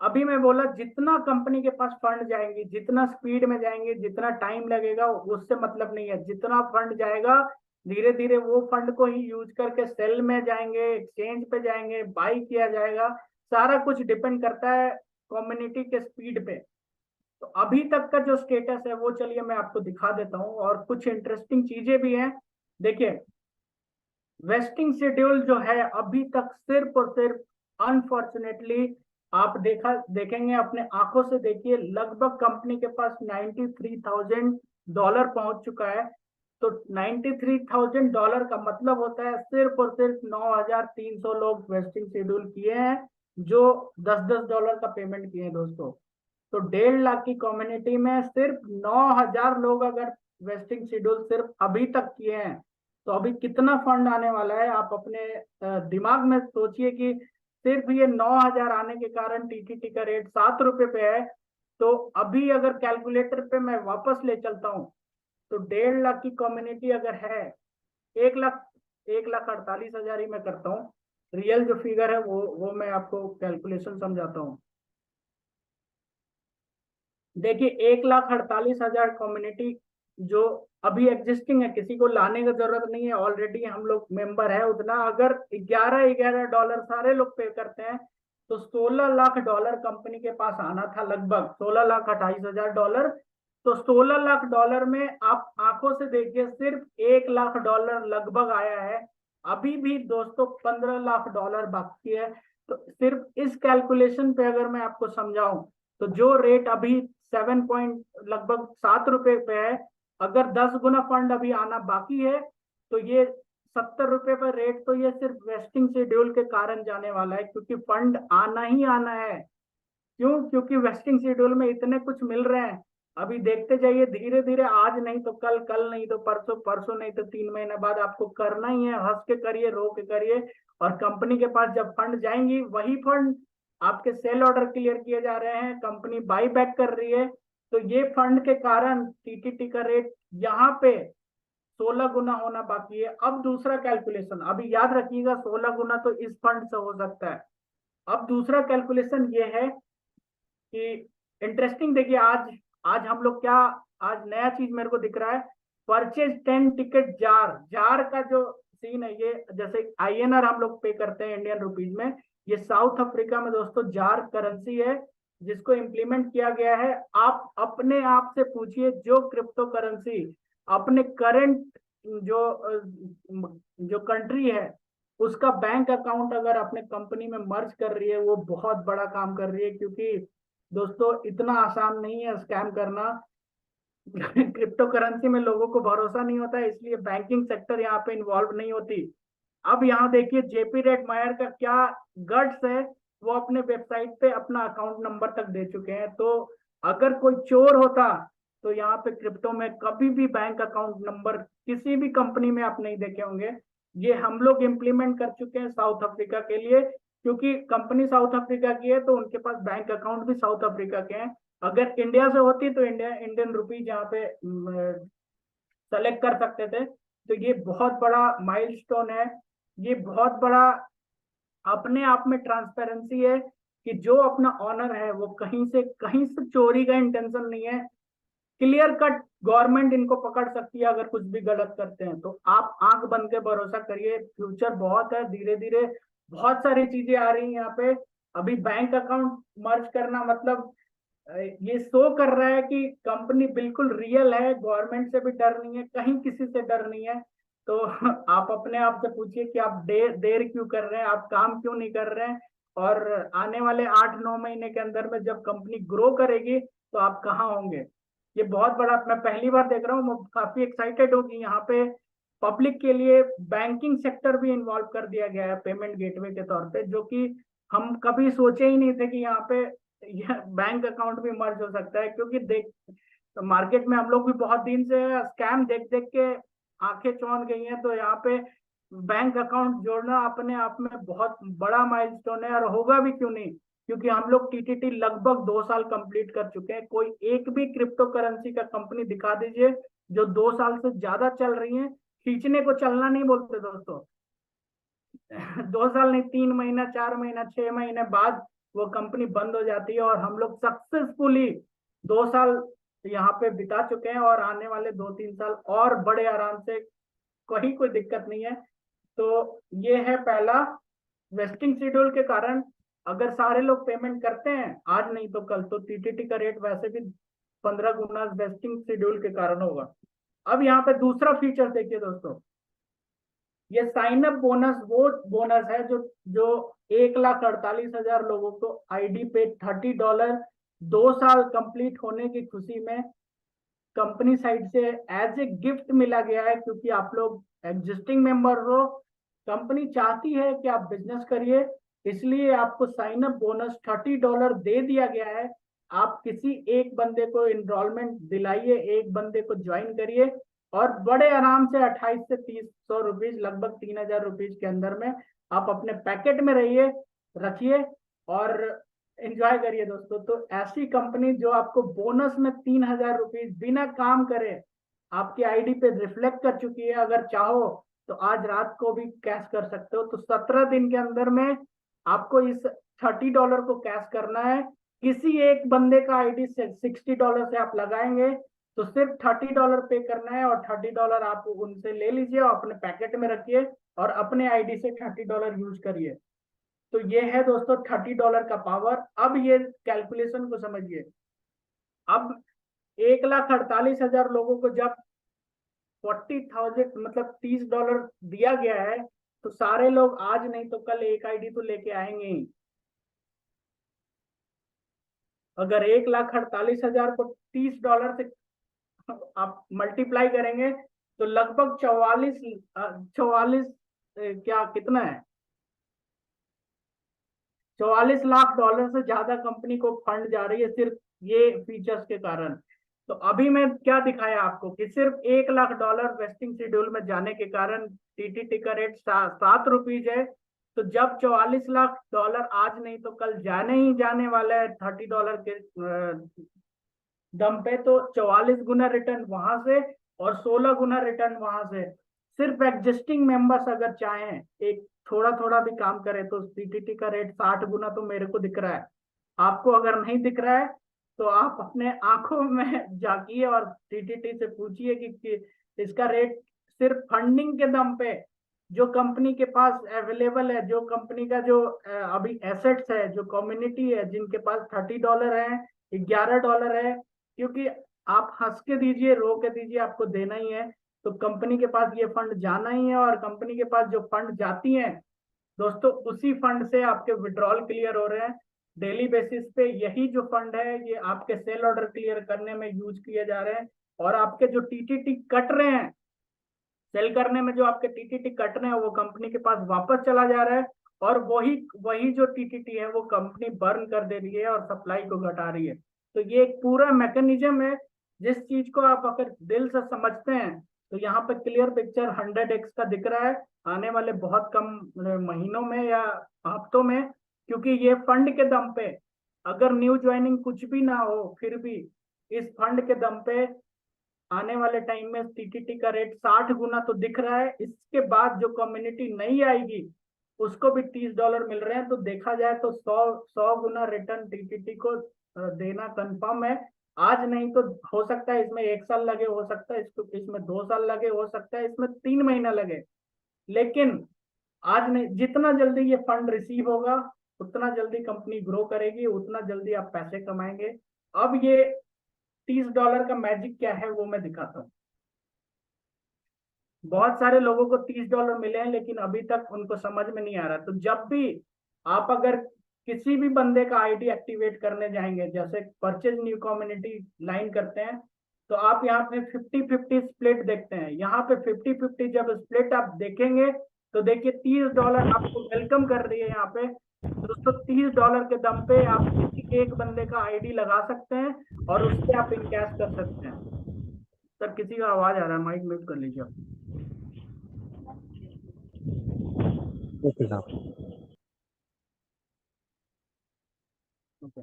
अभी मैं बोला जितना कंपनी के पास फंड जाएंगे, जितना स्पीड में जाएंगे, जितना टाइम लगेगा उससे मतलब नहीं है। जितना फंड जाएगा धीरे धीरे वो फंड को ही यूज करके सेल में जाएंगे, एक्सचेंज पे जाएंगे, बाई किया जाएगा। सारा कुछ डिपेंड करता है कम्युनिटी के स्पीड पे। तो अभी तक का जो स्टेटस है वो चलिए मैं आपको दिखा देता हूँ, और कुछ इंटरेस्टिंग चीजें भी हैं। देखिए वेस्टिंग शेड्यूल जो है अभी तक सिर्फ और सिर्फ, अनफॉर्चुनेटली, आप देखेंगे अपने आंखों से देखिए, लगभग कंपनी के पास $93,000 पहुंच चुका है। तो $93,000 का मतलब होता है सिर्फ और सिर्फ 9,300 लोग वेस्टिंग शेड्यूल किए हैं, जो $10-10 का पेमेंट किए हैं दोस्तों। तो 1.5 लाख की कम्युनिटी में सिर्फ 9,000 लोग अगर वेस्टिंग शेड्यूल सिर्फ अभी तक किए हैं, तो अभी कितना फंड आने वाला है आप अपने दिमाग में सोचिए कि सिर्फ ये 9,000 आने के कारण टीटीटी का रेट ₹7 पे है। तो अभी अगर कैलकुलेटर पे मैं वापस ले चलता हूँ, तो 1.5 लाख की कम्युनिटी अगर है, 1 लाख, 1,48,000 ही मैं करता हूँ। रियल जो फिगर है, वो मैं आपको कैलकुलेशन समझाता हूँ। देखिए 1,48,000 कम्युनिटी जो अभी एग्जिस्टिंग है, किसी को लाने की जरूरत नहीं है, ऑलरेडी हम लोग मेंबर है उतना। अगर 11 सारे लोग पे करते हैं तो $16 लाख कंपनी के पास आना था, लगभग $16,28,000। तो $16 लाख में आप आंखों से देखिए, सिर्फ $1 लाख लगभग आया है। अभी भी दोस्तों $15 लाख बाकी है। तो सिर्फ इस कैलकुलेशन पे अगर मैं आपको समझाऊं, तो जो रेट अभी 7 पॉइंट लगभग ₹7 पे है, अगर 10 गुना फंड अभी आना बाकी है, तो ये ₹70 पर रेट, तो ये सिर्फ वेस्टिंग शेड्यूल के कारण जाने वाला है, क्योंकि फंड आना ही आना है। क्यों? क्योंकि वेस्टिंग शेड्यूल में इतने कुछ मिल रहे हैं। अभी देखते जाइए, धीरे धीरे, आज नहीं तो कल, कल नहीं तो परसों, परसों नहीं तो 3 महीने बाद आपको करना ही है। हंस के करिए, रो के करिए। और कंपनी के पास जब फंड जाएंगी, वही फंड आपके सेल ऑर्डर क्लियर किए जा रहे हैं, कंपनी बाई बैक कर रही है। तो ये फंड के कारण टीटीटी का रेट यहाँ पे 16 गुना होना बाकी है। अब दूसरा कैलकुलेशन, अभी याद रखिएगा, 16 गुना तो इस फंड से हो सकता है। अब दूसरा कैलकुलेशन ये है कि इंटरेस्टिंग, देखिए आज, आज हम लोग क्या, आज नया चीज मेरे को दिख रहा है। परचेज 10 टिकट जार, जार का जो सीन है, ये जैसे INR हम लोग पे करते हैं इंडियन रुपीज में, ये साउथ अफ्रीका में दोस्तों जार करेंसी है, जिसको इम्प्लीमेंट किया गया है। आप अपने आप से पूछिए, जो क्रिप्टो करेंसी अपने करंट जो जो कंट्री है, उसका बैंक अकाउंट अगर अपने कंपनी में मर्ज कर रही है, वो बहुत बड़ा काम कर रही है। क्योंकि दोस्तों इतना आसान नहीं है स्कैम करना। क्रिप्टो करेंसी में लोगों को भरोसा नहीं होता है, इसलिए बैंकिंग सेक्टर यहाँ पे इन्वॉल्व नहीं होती। अब यहाँ देखिए जेपी रेड मायर का क्या गट्स है, वो अपने वेबसाइट पे अपना अकाउंट नंबर तक दे चुके हैं। तो अगर कोई चोर होता, तो यहाँ पे क्रिप्टो में कभी भी बैंक अकाउंट नंबर किसी भी कंपनी में आप नहीं देखे होंगे। ये हम लोग इम्प्लीमेंट कर चुके हैं साउथ अफ्रीका के लिए, क्योंकि कंपनी साउथ अफ्रीका की है, तो उनके पास बैंक अकाउंट भी साउथ अफ्रीका के हैं। अगर इंडिया से होती तो इंडियन रुपीज यहाँ पे सेलेक्ट कर सकते थे। तो ये बहुत बड़ा माइलस्टोन है। ये बहुत बड़ा अपने आप में ट्रांसपेरेंसी है कि जो अपना ऑनर है, वो कहीं से चोरी का इंटेंशन नहीं है। क्लियर कट गवर्नमेंट इनको पकड़ सकती है अगर कुछ भी गलत करते हैं। तो आप आंख बंद के भरोसा करिए, फ्यूचर बहुत है। धीरे धीरे बहुत सारी चीजें आ रही हैं यहाँ पे। अभी बैंक अकाउंट मर्ज करना मतलब ये शो कर रहा है कि कंपनी बिल्कुल रियल है, गवर्नमेंट से भी डर नहीं है, कहीं किसी से डर नहीं है। तो आप अपने आप से पूछिए कि आप देर क्यों कर रहे हैं, आप काम क्यों नहीं कर रहे हैं। और आने वाले 8-9 महीने के अंदर में जब कंपनी ग्रो करेगी, तो आप कहाँ होंगे। ये बहुत बड़ा, मैं पहली बार देख रहा हूँ, मैं काफी एक्साइटेड हूँ कि यहाँ पे पब्लिक के लिए बैंकिंग सेक्टर भी इन्वॉल्व कर दिया गया है पेमेंट गेटवे के तौर पे, जो कि हम कभी सोचे ही नहीं थे कि यहाँ पे यह बैंक अकाउंट भी मर्ज हो सकता है। क्योंकि देख, तो मार्केट में हम लोग भी बहुत दिन से स्कैम देख देख के आंखें चौंध गई हैं। तो यहाँ पे बैंक अकाउंट जोड़ना अपने आप में बहुत बड़ा माइलस्टोन है, और होगा भी क्यों नहीं। क्योंकि हम लोग टीटीटी लगभग 2 साल कंप्लीट कर चुके हैं। कोई एक भी क्रिप्टो करेंसी का कंपनी दिखा दीजिए जो 2 साल से ज्यादा चल रही है। खींचने को चलना नहीं बोलते दोस्तों। 2 साल नहीं, 3 महीना, 4 महीना, 6 महीने बाद वो कंपनी बंद हो जाती है। और हम लोग सक्सेसफुली 2 साल यहाँ पे बिता चुके हैं, और आने वाले 2-3 साल और बड़े आराम से, कोई दिक्कत नहीं है। तो ये है पहला, वेस्टिंग शेड्यूल के कारण अगर सारे लोग पेमेंट करते हैं आज नहीं तो कल, तो टीटीटी का रेट वैसे भी 15 गुना वेस्टिंग शेड्यूल के कारण होगा। अब यहाँ पे दूसरा फीचर देखिए दोस्तों, ये साइन अप बोनस वो बोनस है जो जो 1,48,000 लोगों को आईडी पे $30 2 साल कंप्लीट होने की खुशी में कंपनी साइड से एज ए गिफ्ट मिला गया है। क्योंकि आप लोग एग्जिस्टिंग मेंबर हो, कंपनी चाहती है कि आप बिजनेस करिए, इसलिए आपको साइन अप बोनस $30 दे दिया गया है। आप किसी एक बंदे को इनरोलमेंट दिलाइए, एक बंदे को ज्वाइन करिए, और बड़े आराम से 28 से 30 सौ रुपीज, लगभग 3,000 रुपीज के अंदर में आप अपने पैकेट में रहिए, रखिए और एंजॉय करिए दोस्तों। तो ऐसी कंपनी जो आपको बोनस में 3,000 रुपीज बिना काम करे आपकी आईडी पे रिफ्लेक्ट कर चुकी है, अगर चाहो तो आज रात को भी कैश कर सकते हो। तो 17 दिन के अंदर में आपको इस $30 को कैश करना है। किसी एक बंदे का आईडी से $60 से आप लगाएंगे तो सिर्फ $30 पे करना है, और $30 आप उनसे ले लीजिए और अपने पैकेट में रखिए और अपने आईडी से $30 यूज करिए। तो ये है दोस्तों $30 का पावर। अब ये कैलकुलेशन को समझिए। अब 1,48,000 लोगों को जब 40,000 मतलब $30 दिया गया है, तो सारे लोग आज नहीं तो कल एक आईडी तो लेके आएंगे ही। अगर 1,48,000 को $30 से आप मल्टीप्लाई करेंगे तो लगभग 44 क्या कितना है, $44 लाख से ज्यादा कंपनी को फंड जा रही है सिर्फ ये फीचर्स के कारण। तो अभी मैं क्या दिखाया आपको कि सिर्फ $1 लाख वेस्टिंग शेड्यूल में जाने के कारण टीटीटी का रेट ₹7 है। तो जब $44 लाख आज नहीं तो कल जाने ही जाने वाला है $30 के दम पे, तो 44 गुना रिटर्न वहां से और 16 गुना रिटर्न वहां से। सिर्फ एग्जिस्टिंग मेंबर्स अगर चाहें एक थोड़ा थोड़ा भी काम करें तो सीटीटी का रेट 60 गुना तो मेरे को दिख रहा है। आपको अगर नहीं दिख रहा है तो आप अपने आंखों में झांकिए और टीटीटी से पूछिए कि इसका रेट सिर्फ फंडिंग के दम पे जो कंपनी के पास अवेलेबल है, जो कंपनी का जो अभी एसेट्स है, जो कम्युनिटी है जिनके पास $30 है, $11 है, क्योंकि आप हंस के दीजिए रो के दीजिए आपको देना ही है, तो कंपनी के पास ये फंड जाना ही है। और कंपनी के पास जो फंड जाती हैं दोस्तों, उसी फंड से आपके विड्रॉल क्लियर हो रहे हैं डेली बेसिस पे। यही जो फंड है ये आपके सेल ऑर्डर क्लियर करने में यूज किए जा रहे हैं, और आपके जो टीटीटी कट रहे हैं सेल करने में, जो आपके टीटीटी कट रहे हैं वो कंपनी के पास वापस चला जा रहा है, और वही वही जो टीटीटी है वो कंपनी बर्न कर दे रही है और सप्लाई को घटा रही है। तो ये एक पूरा मैकेनिज्म है। जिस चीज को आप अगर दिल से समझते हैं तो यहाँ पे क्लियर पिक्चर 100x का दिख रहा है आने वाले बहुत कम महीनों में या हफ्तों में, क्योंकि ये फंड के दम पे अगर न्यू ज्वाइनिंग कुछ भी ना हो फिर भी इस फंड के दम पे आने वाले टाइम में टीटीटी का रेट 60 गुना तो दिख रहा है। इसके बाद जो कम्युनिटी नहीं आएगी उसको भी $30 मिल रहे हैं। तो देखा जाए तो 100 गुना रिटर्न टीटीटी को देना कंफर्म है। आज नहीं तो हो सकता है इसमें 1 साल लगे, हो सकता है इसको इसमें 2 साल लगे, हो सकता है इसमें 3 महीना लगे, लेकिन आज नहीं, जितना जल्दी ये फंड रिसीव होगा उतना जल्दी कंपनी ग्रो करेगी, उतना जल्दी आप पैसे कमाएंगे। अब ये $30 का मैजिक क्या है वो मैं दिखाता हूँ। बहुत सारे लोगों को $30 मिले हैं लेकिन अभी तक उनको समझ में नहीं आ रहा। तो जब भी आप अगर किसी भी बंदे का आईडी एक्टिवेट करने जाएंगे, जैसे परचेज न्यू कम्युनिटी लाइन करते हैं, तो आप यहाँ पे 50-50 स्प्लिट देखते हैं। यहाँ पे 50-50 जब स्प्लिट आप देखेंगे तो देखिए $30 आपको वेलकम कर रही है यहाँ पे दोस्तों। $30 के दम पे आप किसी एक बंदे का आईडी लगा सकते हैं और उससे आप इनकैश कर सकते हैं। सर किसी का आवाज आ रहा है, माइक म्यूट कर लीजिए आप। ओके साहब। ओके।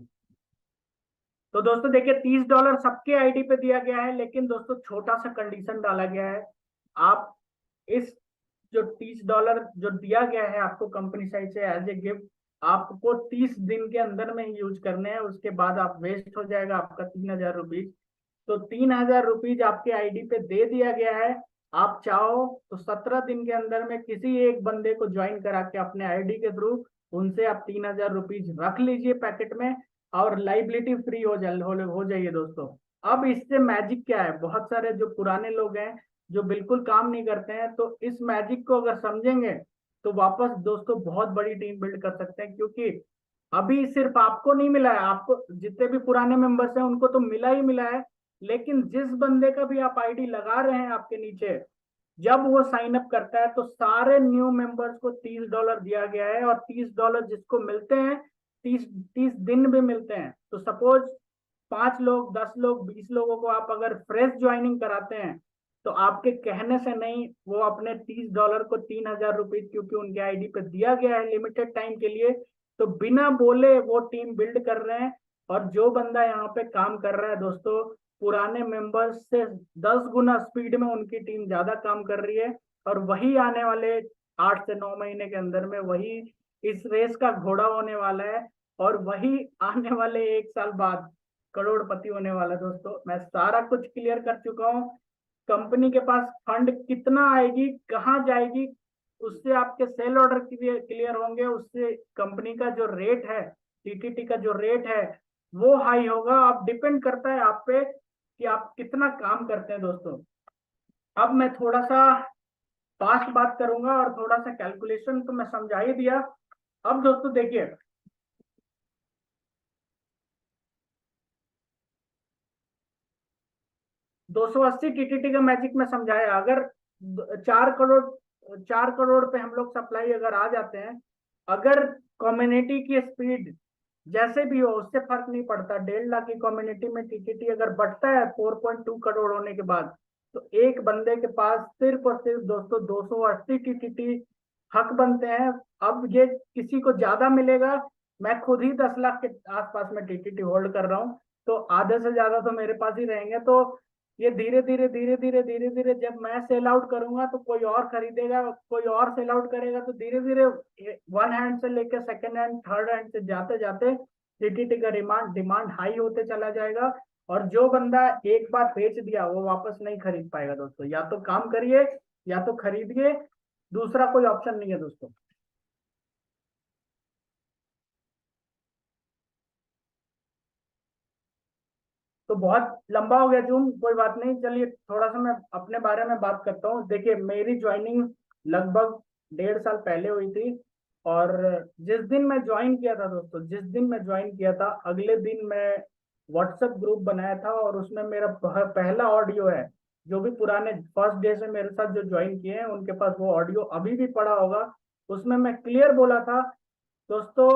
तो दोस्तों देखिए $30 सबके आईडी पे दिया गया है, लेकिन दोस्तों छोटा सा कंडीशन डाला गया है। आप इस जो $30 जो दिया गया है आपको कंपनी साइड से एज ए गिफ्ट, आपको 30 दिन के अंदर में ही यूज करने हैं। उसके बाद आप वेस्ट हो जाएगा आपका ₹3,000। तो ₹3,000 आपके आईडी पे दे दिया गया है। आप चाहो तो 17 दिन के अंदर में किसी एक बंदे को ज्वाइन करा के अपने आईडी के थ्रू उनसे आप ₹3,000 रख लीजिए पैकेट में, और लाइबिलिटी फ्री हो जाइए दोस्तों। अब इससे मैजिक क्या है, बहुत सारे जो पुराने लोग हैं जो बिल्कुल काम नहीं करते हैं, तो इस मैजिक को अगर समझेंगे तो वापस दोस्तों बहुत बड़ी टीम बिल्ड कर सकते हैं। क्योंकि अभी सिर्फ आपको नहीं मिला है, आपको जितने भी पुराने मेंबर्स हैं उनको तो मिला है, लेकिन जिस बंदे का भी आप आईडी लगा रहे हैं आपके नीचे, जब वो साइन अप करता है तो सारे न्यू मेंबर्स को $30 दिया गया है। और $30 जिसको मिलते हैं 30 दिन भी मिलते हैं। तो सपोज 5 लोग, 10 लोग, 20 लोगों को आप अगर फ्रेश ज्वाइनिंग कराते हैं तो आपके कहने से नहीं, वो अपने $30 को ₹3,000 क्योंकि उनके आईडी पे दिया गया है लिमिटेड टाइम के लिए, तो बिना बोले वो टीम बिल्ड कर रहे हैं। और जो बंदा यहाँ पे काम कर रहा है दोस्तों, पुराने मेंबर्स से 10 गुना स्पीड में उनकी टीम ज्यादा काम कर रही है, और वही आने वाले 8 से 9 महीने के अंदर में वही इस रेस का घोड़ा होने वाला है। और वही आने वाले 1 साल बाद करोड़पति होने वाला। दोस्तों मैं सारा कुछ क्लियर कर चुका हूँ। कंपनी के पास फंड कितना आएगी, कहाँ जाएगी, उससे आपके सेल ऑर्डर क्लियर होंगे, उससे कंपनी का जो रेट है, टीटीटी का जो रेट है वो हाई होगा। अब डिपेंड करता है आप पे कि आप कितना काम करते हैं। दोस्तों अब मैं थोड़ा सा फास्ट बात करूंगा और थोड़ा सा कैलकुलेशन तो मैं समझा ही दिया। अब दोस्तों देखिए, 280 टीटीटी का मैजिक में समझाया। अगर 4 करोड़, 4 करोड़ पे हम लोग सप्लाई अगर आ जाते हैं, अगर कम्युनिटी की स्पीड जैसे भी हो उससे फर्क नहीं पड़ता, 1.5 लाख की कम्युनिटी में टीटीटी अगर बढ़ता है 4.2 करोड़ होने के बाद, तो एक बंदे के पास सिर्फ और सिर्फ दोस्तों 280 टीटीटी हक बनते हैं। अब ये किसी को ज्यादा मिलेगा, मैं खुद ही 10 लाख के आसपास में टीटीटी होल्ड कर रहा हूँ, तो आधे से ज्यादा तो मेरे पास ही रहेंगे। तो ये धीरे धीरे धीरे धीरे धीरे धीरे जब मैं सेल आउट करूंगा तो कोई और खरीदेगा, कोई और सेल आउट करेगा, तो धीरे धीरे वन हैंड से लेकर सेकंड हैंड, थर्ड हैंड से जाते जाते टीटीटी का डिमांड डिमांड हाई होते चला जाएगा। और जो बंदा एक बार बेच दिया वो वापस नहीं खरीद पाएगा। दोस्तों या तो काम करिए या तो खरीदिए, दूसरा कोई ऑप्शन नहीं है दोस्तों। तो बहुत लंबा हो गया जूम, कोई बात नहीं, चलिए थोड़ा सा मैं अपने बारे में बात करता हूँ। देखिए मेरी ज्वाइनिंग लगभग 1.5 साल पहले हुई थी। और जिस दिन मैं ज्वाइन किया था दोस्तों, जिस दिन मैं ज्वाइन किया था अगले दिन मैं व्हाट्सएप ग्रुप बनाया था, और उसमें मेरा पहला ऑडियो है। जो भी पुराने फर्स्ट डे से मेरे साथ जो ज्वाइन किए हैं उनके पास वो ऑडियो अभी भी पड़ा होगा। उसमें मैं क्लियर बोला था दोस्तों,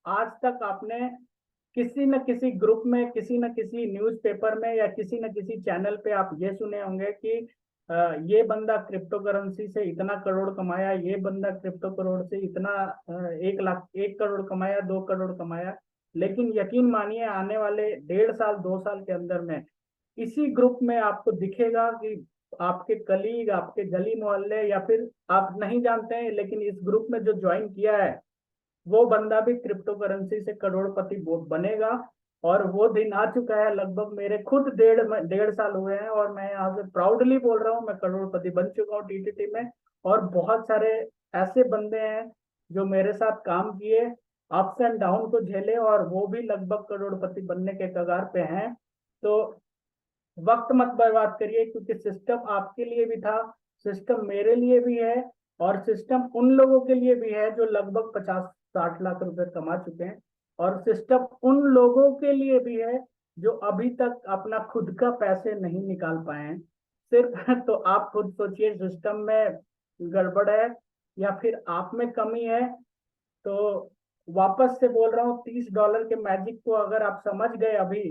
आज तक आपने किसी न किसी ग्रुप में, किसी न किसी न्यूज़पेपर में या किसी न किसी चैनल पे आप ये सुने होंगे कि ये बंदा क्रिप्टो करेंसी से इतना करोड़ कमाया, ये बंदा क्रिप्टो करोड़ से इतना 1 लाख 1 करोड़ कमाया, 2 करोड़ कमाया। लेकिन यकीन मानिए आने वाले 1.5 साल 2 साल के अंदर में इसी ग्रुप में आपको दिखेगा कि आपके कलीग, आपके गली मोहल्ले, या फिर आप नहीं जानते हैं लेकिन इस ग्रुप में जो ज्वाइन किया है वो बंदा भी क्रिप्टो करेंसी से करोड़पति बनेगा। और वो दिन आ चुका है। लगभग मेरे खुद 1.5 साल हुए हैं और मैं यहाँ से प्राउडली बोल रहा हूँ मैं करोड़पति बन चुका हूँ टीटीटी में। और बहुत सारे ऐसे बंदे हैं जो मेरे साथ काम किए, अप्स एंड डाउन को झेले, और वो भी लगभग करोड़पति बनने के कगार पे हैं। तो वक्त मत बर्बाद करिए, क्योंकि सिस्टम आपके लिए भी था, सिस्टम मेरे लिए भी है, और सिस्टम उन लोगों के लिए भी है जो लगभग 50-60 लाख रुपए कमा चुके हैं। और सिस्टम उन लोगों के लिए भी है जो अभी तक अपना खुद का पैसे नहीं निकाल पाए हैं। सिर्फ तो आप खुद सोचिए, सिस्टम में गड़बड़ है या फिर आप में कमी है। तो वापस से बोल रहा हूँ, $30 के मैजिक को अगर आप समझ गए अभी,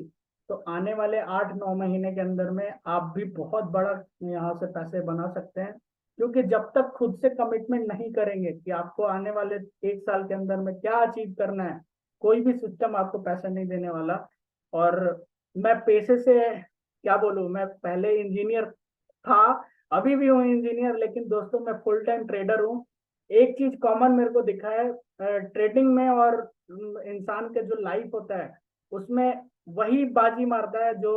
तो आने वाले 8-9 महीने के अंदर में आप भी बहुत बड़ा यहाँ से पैसे बना सकते हैं। क्योंकि जब तक खुद से कमिटमेंट नहीं करेंगे कि आपको आने वाले 1 साल के अंदर में क्या अचीव करना है, कोई भी सिस्टम आपको पैसा नहीं देने वाला। और मैं पेशे से क्या बोलूँ, मैं पहले इंजीनियर था, अभी भी हूँ इंजीनियर, लेकिन दोस्तों मैं फुल टाइम ट्रेडर हूँ। एक चीज कॉमन मेरे को दिखा है ट्रेडिंग में और इंसान का जो लाइफ होता है उसमें, वही बाजी मारता है जो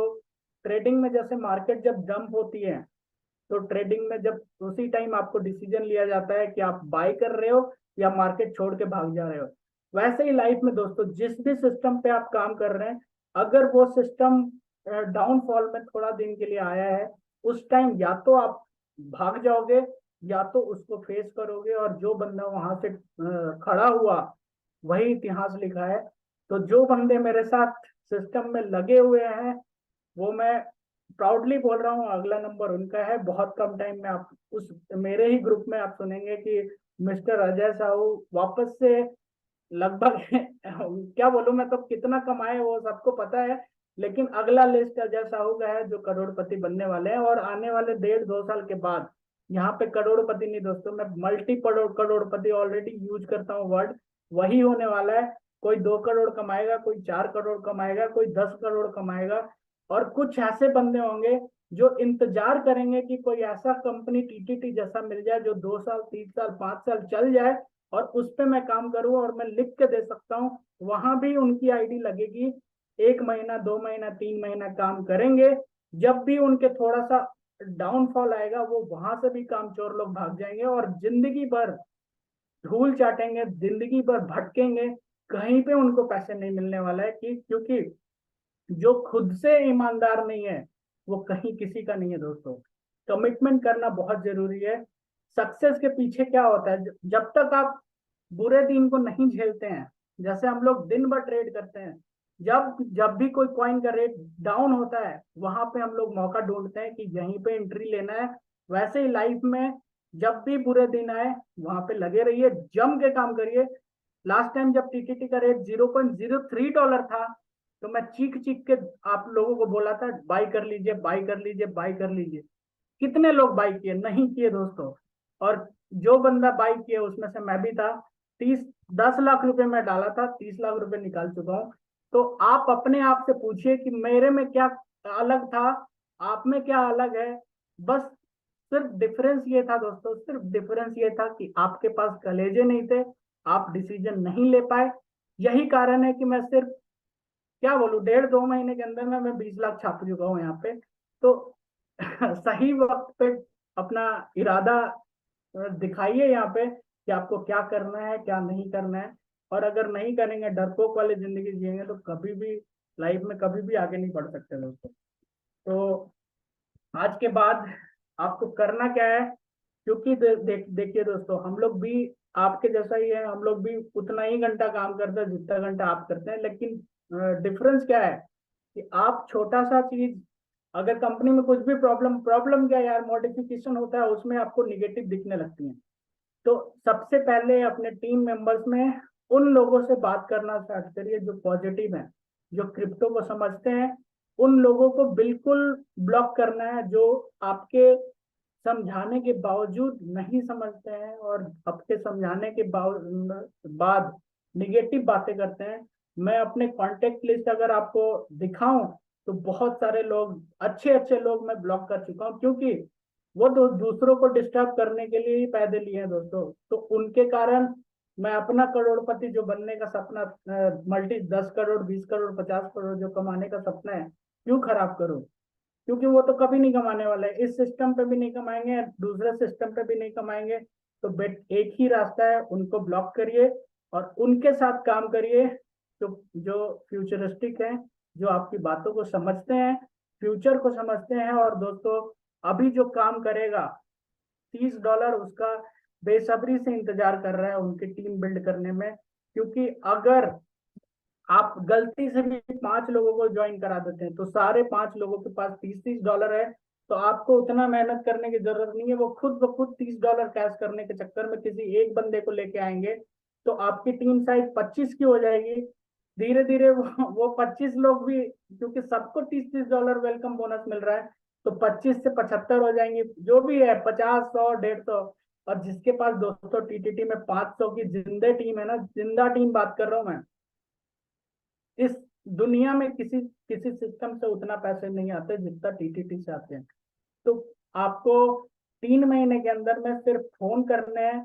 ट्रेडिंग में, जैसे मार्केट जब डंप होती है तो ट्रेडिंग में जब उसी टाइम आपको डिसीजन लिया जाता है कि आप बाय कर रहे हो या मार्केट छोड़ के भाग जा रहे हो। वैसे ही लाइफ में दोस्तों, जिस भी सिस्टम पे आप काम कर रहे हैं, अगर वो सिस्टम डाउनफॉल में थोड़ा दिन के लिए आया है, उस टाइम या तो आप भाग जाओगे या तो उसको फेस करोगे। और जो बंदा वहां से खड़ा हुआ वही इतिहास लिखा है। तो जो बंदे मेरे साथ सिस्टम में लगे हुए हैं, वो मैं प्राउडली बोल रहा हूँ अगला नंबर उनका है। बहुत कम टाइम में आप उस मेरे ही ग्रुप में आप सुनेंगे कि मिस्टर अजय साहू वापस से लगभग क्या बोलूं, मैं तो कितना कमाए वो सबको पता है, लेकिन अगला लिस्ट अजय साहू का है जो करोड़पति बनने वाले हैं। और आने वाले 1.5-2 साल के बाद यहाँ पे करोड़पति नहीं दोस्तों, मैं मल्टी करोड़पति ऑलरेडी यूज करता हूँ वर्ड, वही होने वाला है। कोई 2 करोड़ कमाएगा, कोई 4 करोड़ कमाएगा, कोई 10 करोड़ कमाएगा। और कुछ ऐसे बंदे होंगे जो इंतजार करेंगे कि कोई ऐसा कंपनी टीटीटी जैसा मिल जाए जो 2 साल 3 साल 5 साल चल जाए, और उस पे मैं काम करूँ और मैं लिख के दे सकता हूँ, वहां भी उनकी आईडी लगेगी। 1 महीना, 2 महीना, 3 महीना काम करेंगे, जब भी उनके थोड़ा सा डाउनफॉल आएगा वो वहां से भी कामचोर लोग भाग जाएंगे और जिंदगी भर धूल चाटेंगे, जिंदगी भर भटकेंगे। कहीं पे उनको पैसे नहीं मिलने वाला है, कि क्योंकि जो खुद से ईमानदार नहीं है वो कहीं किसी का नहीं है दोस्तों। कमिटमेंट करना बहुत जरूरी है। सक्सेस के पीछे क्या होता है, जब तक आप बुरे दिन को नहीं झेलते हैं, जैसे हम लोग दिन भर ट्रेड करते हैं, जब जब भी कोई कॉइन का रेट डाउन होता है वहां पे हम लोग मौका ढूंढते हैं कि यहीं पे एंट्री लेना है। वैसे ही लाइफ में जब भी बुरे दिन आए वहां पे लगे रहिए, जम के काम करिए। लास्ट टाइम जब टीटीटी का रेट $0.03 था, तो मैं चीख चीख के आप लोगों को बोला था बाई कर लीजिए, बाई कर लीजिए, बाई कर लीजिए। कितने लोग बाई किए? नहीं किए दोस्तों। और जो बंदा बाई किए उसमें से मैं भी था। 10 लाख रुपए में डाला था, 30 लाख रुपए निकाल चुका हूँ। तो आप अपने आप से पूछिए कि मेरे में क्या अलग था, आप में क्या अलग है। बस सिर्फ डिफरेंस ये था दोस्तों, सिर्फ डिफरेंस ये था कि आपके पास कलेजे नहीं थे, आप डिसीजन नहीं ले पाए। यही कारण है कि मैं सिर्फ, क्या बोलूं, 1.5-2 महीने के अंदर में मैं 20 लाख छाप चुका हूँ यहाँ पे। तो सही वक्त पे अपना इरादा दिखाइए यहाँ पे कि आपको क्या करना है, क्या नहीं करना है। और अगर नहीं करेंगे, डरपोक वाली जिंदगी जिएंगे, तो कभी भी लाइफ में कभी भी आगे नहीं बढ़ सकते दोस्तों। तो आज के बाद आपको करना क्या है, क्योंकि देखिए दोस्तों, हम लोग भी आपके जैसा ही है, हम लोग भी उतना ही घंटा काम करते हैं जितना घंटा आप करते हैं, लेकिन डिफरेंस क्या है कि आप छोटा सा चीज, अगर कंपनी में कुछ भी प्रॉब्लम प्रॉब्लम क्या है यार, मॉडिफिकेशन होता है उसमें आपको निगेटिव दिखने लगती है। तो सबसे पहले अपने टीम मेंबर्स में उन लोगों से बात करना स्टार्ट करिए जो पॉजिटिव हैं, जो क्रिप्टो को समझते हैं। उन लोगों को बिल्कुल ब्लॉक करना है जो आपके समझाने के बावजूद नहीं समझते हैं और आपके समझाने के बाद निगेटिव बातें करते हैं। मैं अपने कांटेक्ट लिस्ट अगर आपको दिखाऊं तो बहुत सारे लोग, अच्छे अच्छे लोग मैं ब्लॉक कर चुका हूं, क्योंकि वो दूसरों को डिस्टर्ब करने के लिए ही पैदे लिए हैं दोस्तों। तो उनके कारण मैं अपना करोड़पति जो बनने का सपना, मल्टी 10 करोड़, 20 करोड़, 50 करोड़ जो कमाने का सपना है, क्यों खराब करूं? क्योंकि वो तो कभी नहीं कमाने वाले, इस सिस्टम पे भी नहीं कमाएंगे, दूसरे सिस्टम पे भी नहीं कमाएंगे। तो बेट एक ही रास्ता है, उनको ब्लॉक करिए और उनके साथ काम करिए जो जो फ्यूचरिस्टिक हैं, जो आपकी बातों को समझते हैं, फ्यूचर को समझते हैं। और दोस्तों, अभी जो काम करेगा $30 उसका बेसब्री से इंतजार कर रहा है उनकी टीम बिल्ड करने में। क्योंकि अगर आप गलती से भी 5 लोगों को ज्वाइन करा देते हैं तो सारे 5 लोगों के पास $30-30 है। तो आपको उतना मेहनत करने की जरूरत नहीं है, वो खुद ब खुद $30 कैश करने के चक्कर में किसी एक बंदे को लेके आएंगे। तो आपकी टीम साइज 25 की हो जाएगी। धीरे धीरे वो 25 लोग भी, क्योंकि सबको $30-30 वेलकम बोनस मिल रहा है, तो 25 से 75 हो जाएंगे, जो भी है 50, 100, 150। और जिसके पास 200 टीटीटी में 500 की जिंदा टीम है ना, जिंदा टीम बात कर रहा हूँ मैं, इस दुनिया में किसी किसी सिस्टम से उतना पैसे नहीं आते जितना टीटीटी से आते हैं। तो आपको 3 महीने के अंदर में सिर्फ फोन करने हैं,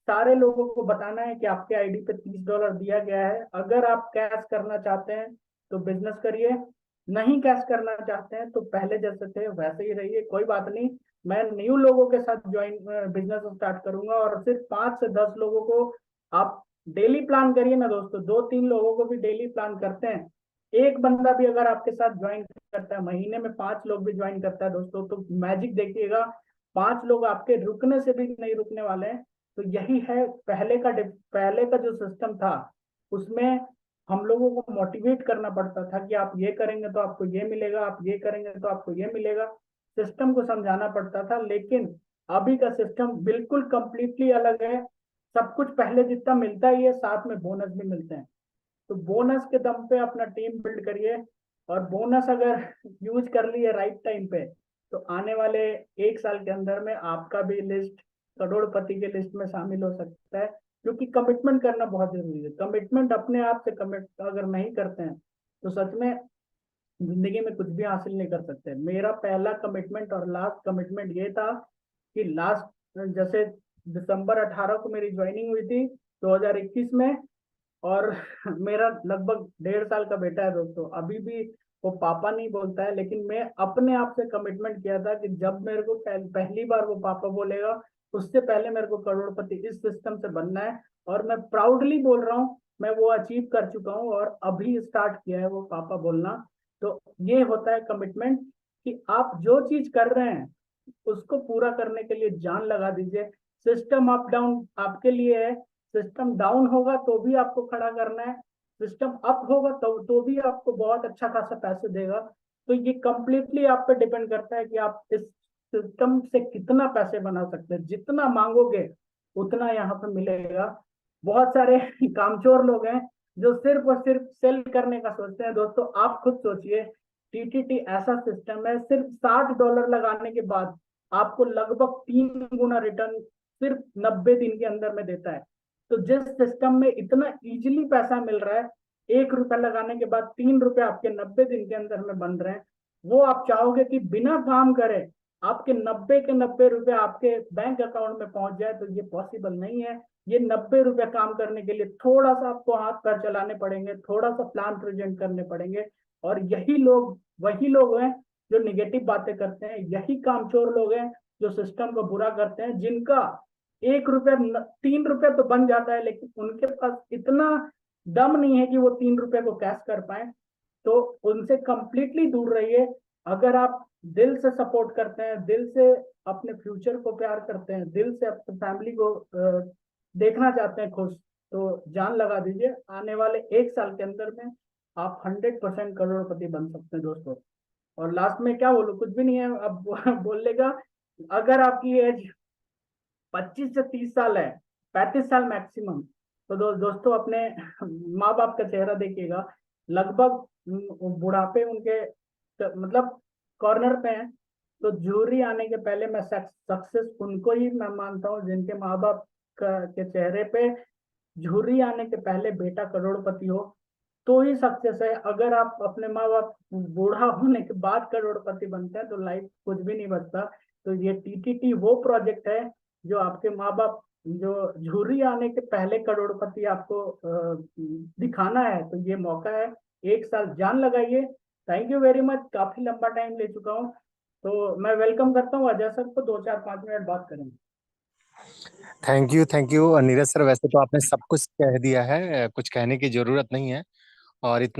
सारे लोगों को बताना है कि आपके आईडी पे $30 दिया गया है। अगर आप कैश करना चाहते हैं तो बिजनेस करिए, नहीं कैश करना चाहते हैं तो पहले जैसे थे वैसे ही रहिए, कोई बात नहीं। मैं न्यू लोगों के साथ ज्वाइन बिजनेस स्टार्ट करूंगा और सिर्फ 5 से 10 लोगों को आप डेली प्लान करिए ना दोस्तों, 2-3 लोगों को भी डेली प्लान करते हैं। एक बंदा भी अगर आपके साथ ज्वाइन करता है, महीने में 5 लोग भी ज्वाइन करता है दोस्तों, तो मैजिक देखिएगा, 5 लोग आपके रुकने से भी नहीं रुकने वाले हैं। तो यही है पहले का जो सिस्टम था, उसमें हम लोगों को मोटिवेट करना पड़ता था कि आप ये करेंगे तो आपको ये मिलेगा, आप ये करेंगे तो आपको ये मिलेगा। सिस्टम को समझाना पड़ता था, लेकिन अभी का सिस्टम बिल्कुल कंप्लीटली अलग है। सब कुछ पहले जितना मिलता ही है, साथ में बोनस भी मिलते हैं। तो बोनस के दम पे अपना टीम बिल्ड करिए। और बोनस अगर यूज कर लिए राइट टाइम पे, तो आने वाले 1 साल के अंदर में आपका भी लिस्ट करोड़पति के लिस्ट में शामिल हो सकता है। क्योंकि कमिटमेंट करना बहुत जरूरी है। कमिटमेंट अपने आप से कमिट अगर नहीं करते हैं तो सच में जिंदगी में कुछ भी हासिल नहीं कर सकते। मेरा पहला कमिटमेंट और लास्ट कमिटमेंट ये था कि लास्ट, जैसे दिसंबर 18 को मेरी ज्वाइनिंग हुई थी, 2021 में। और मेरा लगभग 1.5 साल का बेटा है दोस्तों, अभी भी वो पापा नहीं बोलता है, लेकिन मैं अपने आप से कमिटमेंट किया था कि जब मेरे को पहली बार वो पापा बोलेगा, उससे पहले मेरे को करोड़पति इस सिस्टम से बनना है। और मैं प्राउडली बोल रहा हूँ, मैं वो अचीव कर चुका हूँ और अभी स्टार्ट किया है वो पापा बोलना। तो ये होता है कमिटमेंट, कि आप जो चीज कर रहे हैं उसको पूरा करने के लिए जान लगा दीजिए। सिस्टम अप डाउन आपके लिए है, सिस्टम डाउन होगा तो भी आपको खड़ा करना है, सिस्टम अप होगा तो भी आपको बहुत अच्छा खासा पैसे देगा। तो ये कंप्लीटली आप पे डिपेंड करता है कि आप इस सिस्टम से कितना पैसे बना सकते हैं। जितना मांगोगे उतना यहाँ पे मिलेगा। बहुत सारे कामचोर लोग हैं जो सिर्फ और सिर्फ सेल करने का सोचते हैं। दोस्तों आप खुद सोचिए, टीटीटी ऐसा सिस्टम है, सिर्फ $60 लगाने के बाद आपको लगभग 3 गुना रिटर्न सिर्फ 90 दिन के अंदर में देता है। तो जिस सिस्टम में इतना इजीली पैसा मिल रहा है, ₹1 लगाने के बाद ₹3 आपके 90 दिन के अंदर में बन रहे हैं, वो आप चाहोगे कि बिना काम करे आपके 90 के 90 रुपए आपके बैंक अकाउंट में पहुंच जाए, तो ये पॉसिबल नहीं है। ये 90 रुपए काम करने के लिए थोड़ा सा आपको हाथ पैर चलाने पड़ेंगे, थोड़ा सा प्लान प्रेजेंट करने पड़ेंगे। और यही लोग वही लोग हैं जो निगेटिव बातें करते हैं, यही कामचोर लोग हैं जो सिस्टम को बुरा करते हैं, जिनका ₹1 ₹3 तो बन जाता है, लेकिन उनके पास इतना दम नहीं है कि वो ₹3 को कैश कर पाए। तो उनसे कंप्लीटली दूर रहिए। अगर आप दिल से सपोर्ट करते हैं, दिल से अपने फ्यूचर को प्यार करते हैं, दिल से अपनी फैमिली को देखना चाहते हैं खुश, तो जान लगा दीजिए, आने वाले 1 साल के अंदर में आप 100% करोड़पति बन सकते हैं दोस्तों। और लास्ट में क्या बोलूं, कुछ भी नहीं है अब बोलने का। अगर आपकी एज 25 से 30 साल है, 35 साल मैक्सिमम, तो दोस्तों अपने माँ बाप का चेहरा देखिएगा, लगभग बुढ़ापे उनके मतलब कॉर्नर पे हैं। तो जूरी आने के पहले मैं सक्सेस उनको ही मैं मानता हूँ जिनके माँ बाप के चेहरे पे झुर्री आने के पहले बेटा करोड़पति हो, तो ही सक्सेस है। अगर आप अपने माँ बाप बूढ़ा होने के बाद करोड़पति बनते हैं तो लाइफ कुछ भी नहीं बचता। तो ये टीटीटी वो प्रोजेक्ट है जो आपके माँ बाप जो झुर्री आने के पहले करोड़पति आपको दिखाना है, तो ये मौका है। 1 साल जान लगाइए। थैंक यू वेरी मच, काफी लंबा टाइम ले चुका हूँ। तो मैं वेलकम करता हूँ अजय सर को, 2 4 5 मिनट बात करेंगे। Thank you Neeraj sir. वैसे तो आपने सब कुछ कह दिया है, कुछ कहने की जरूरत नहीं है। और इतना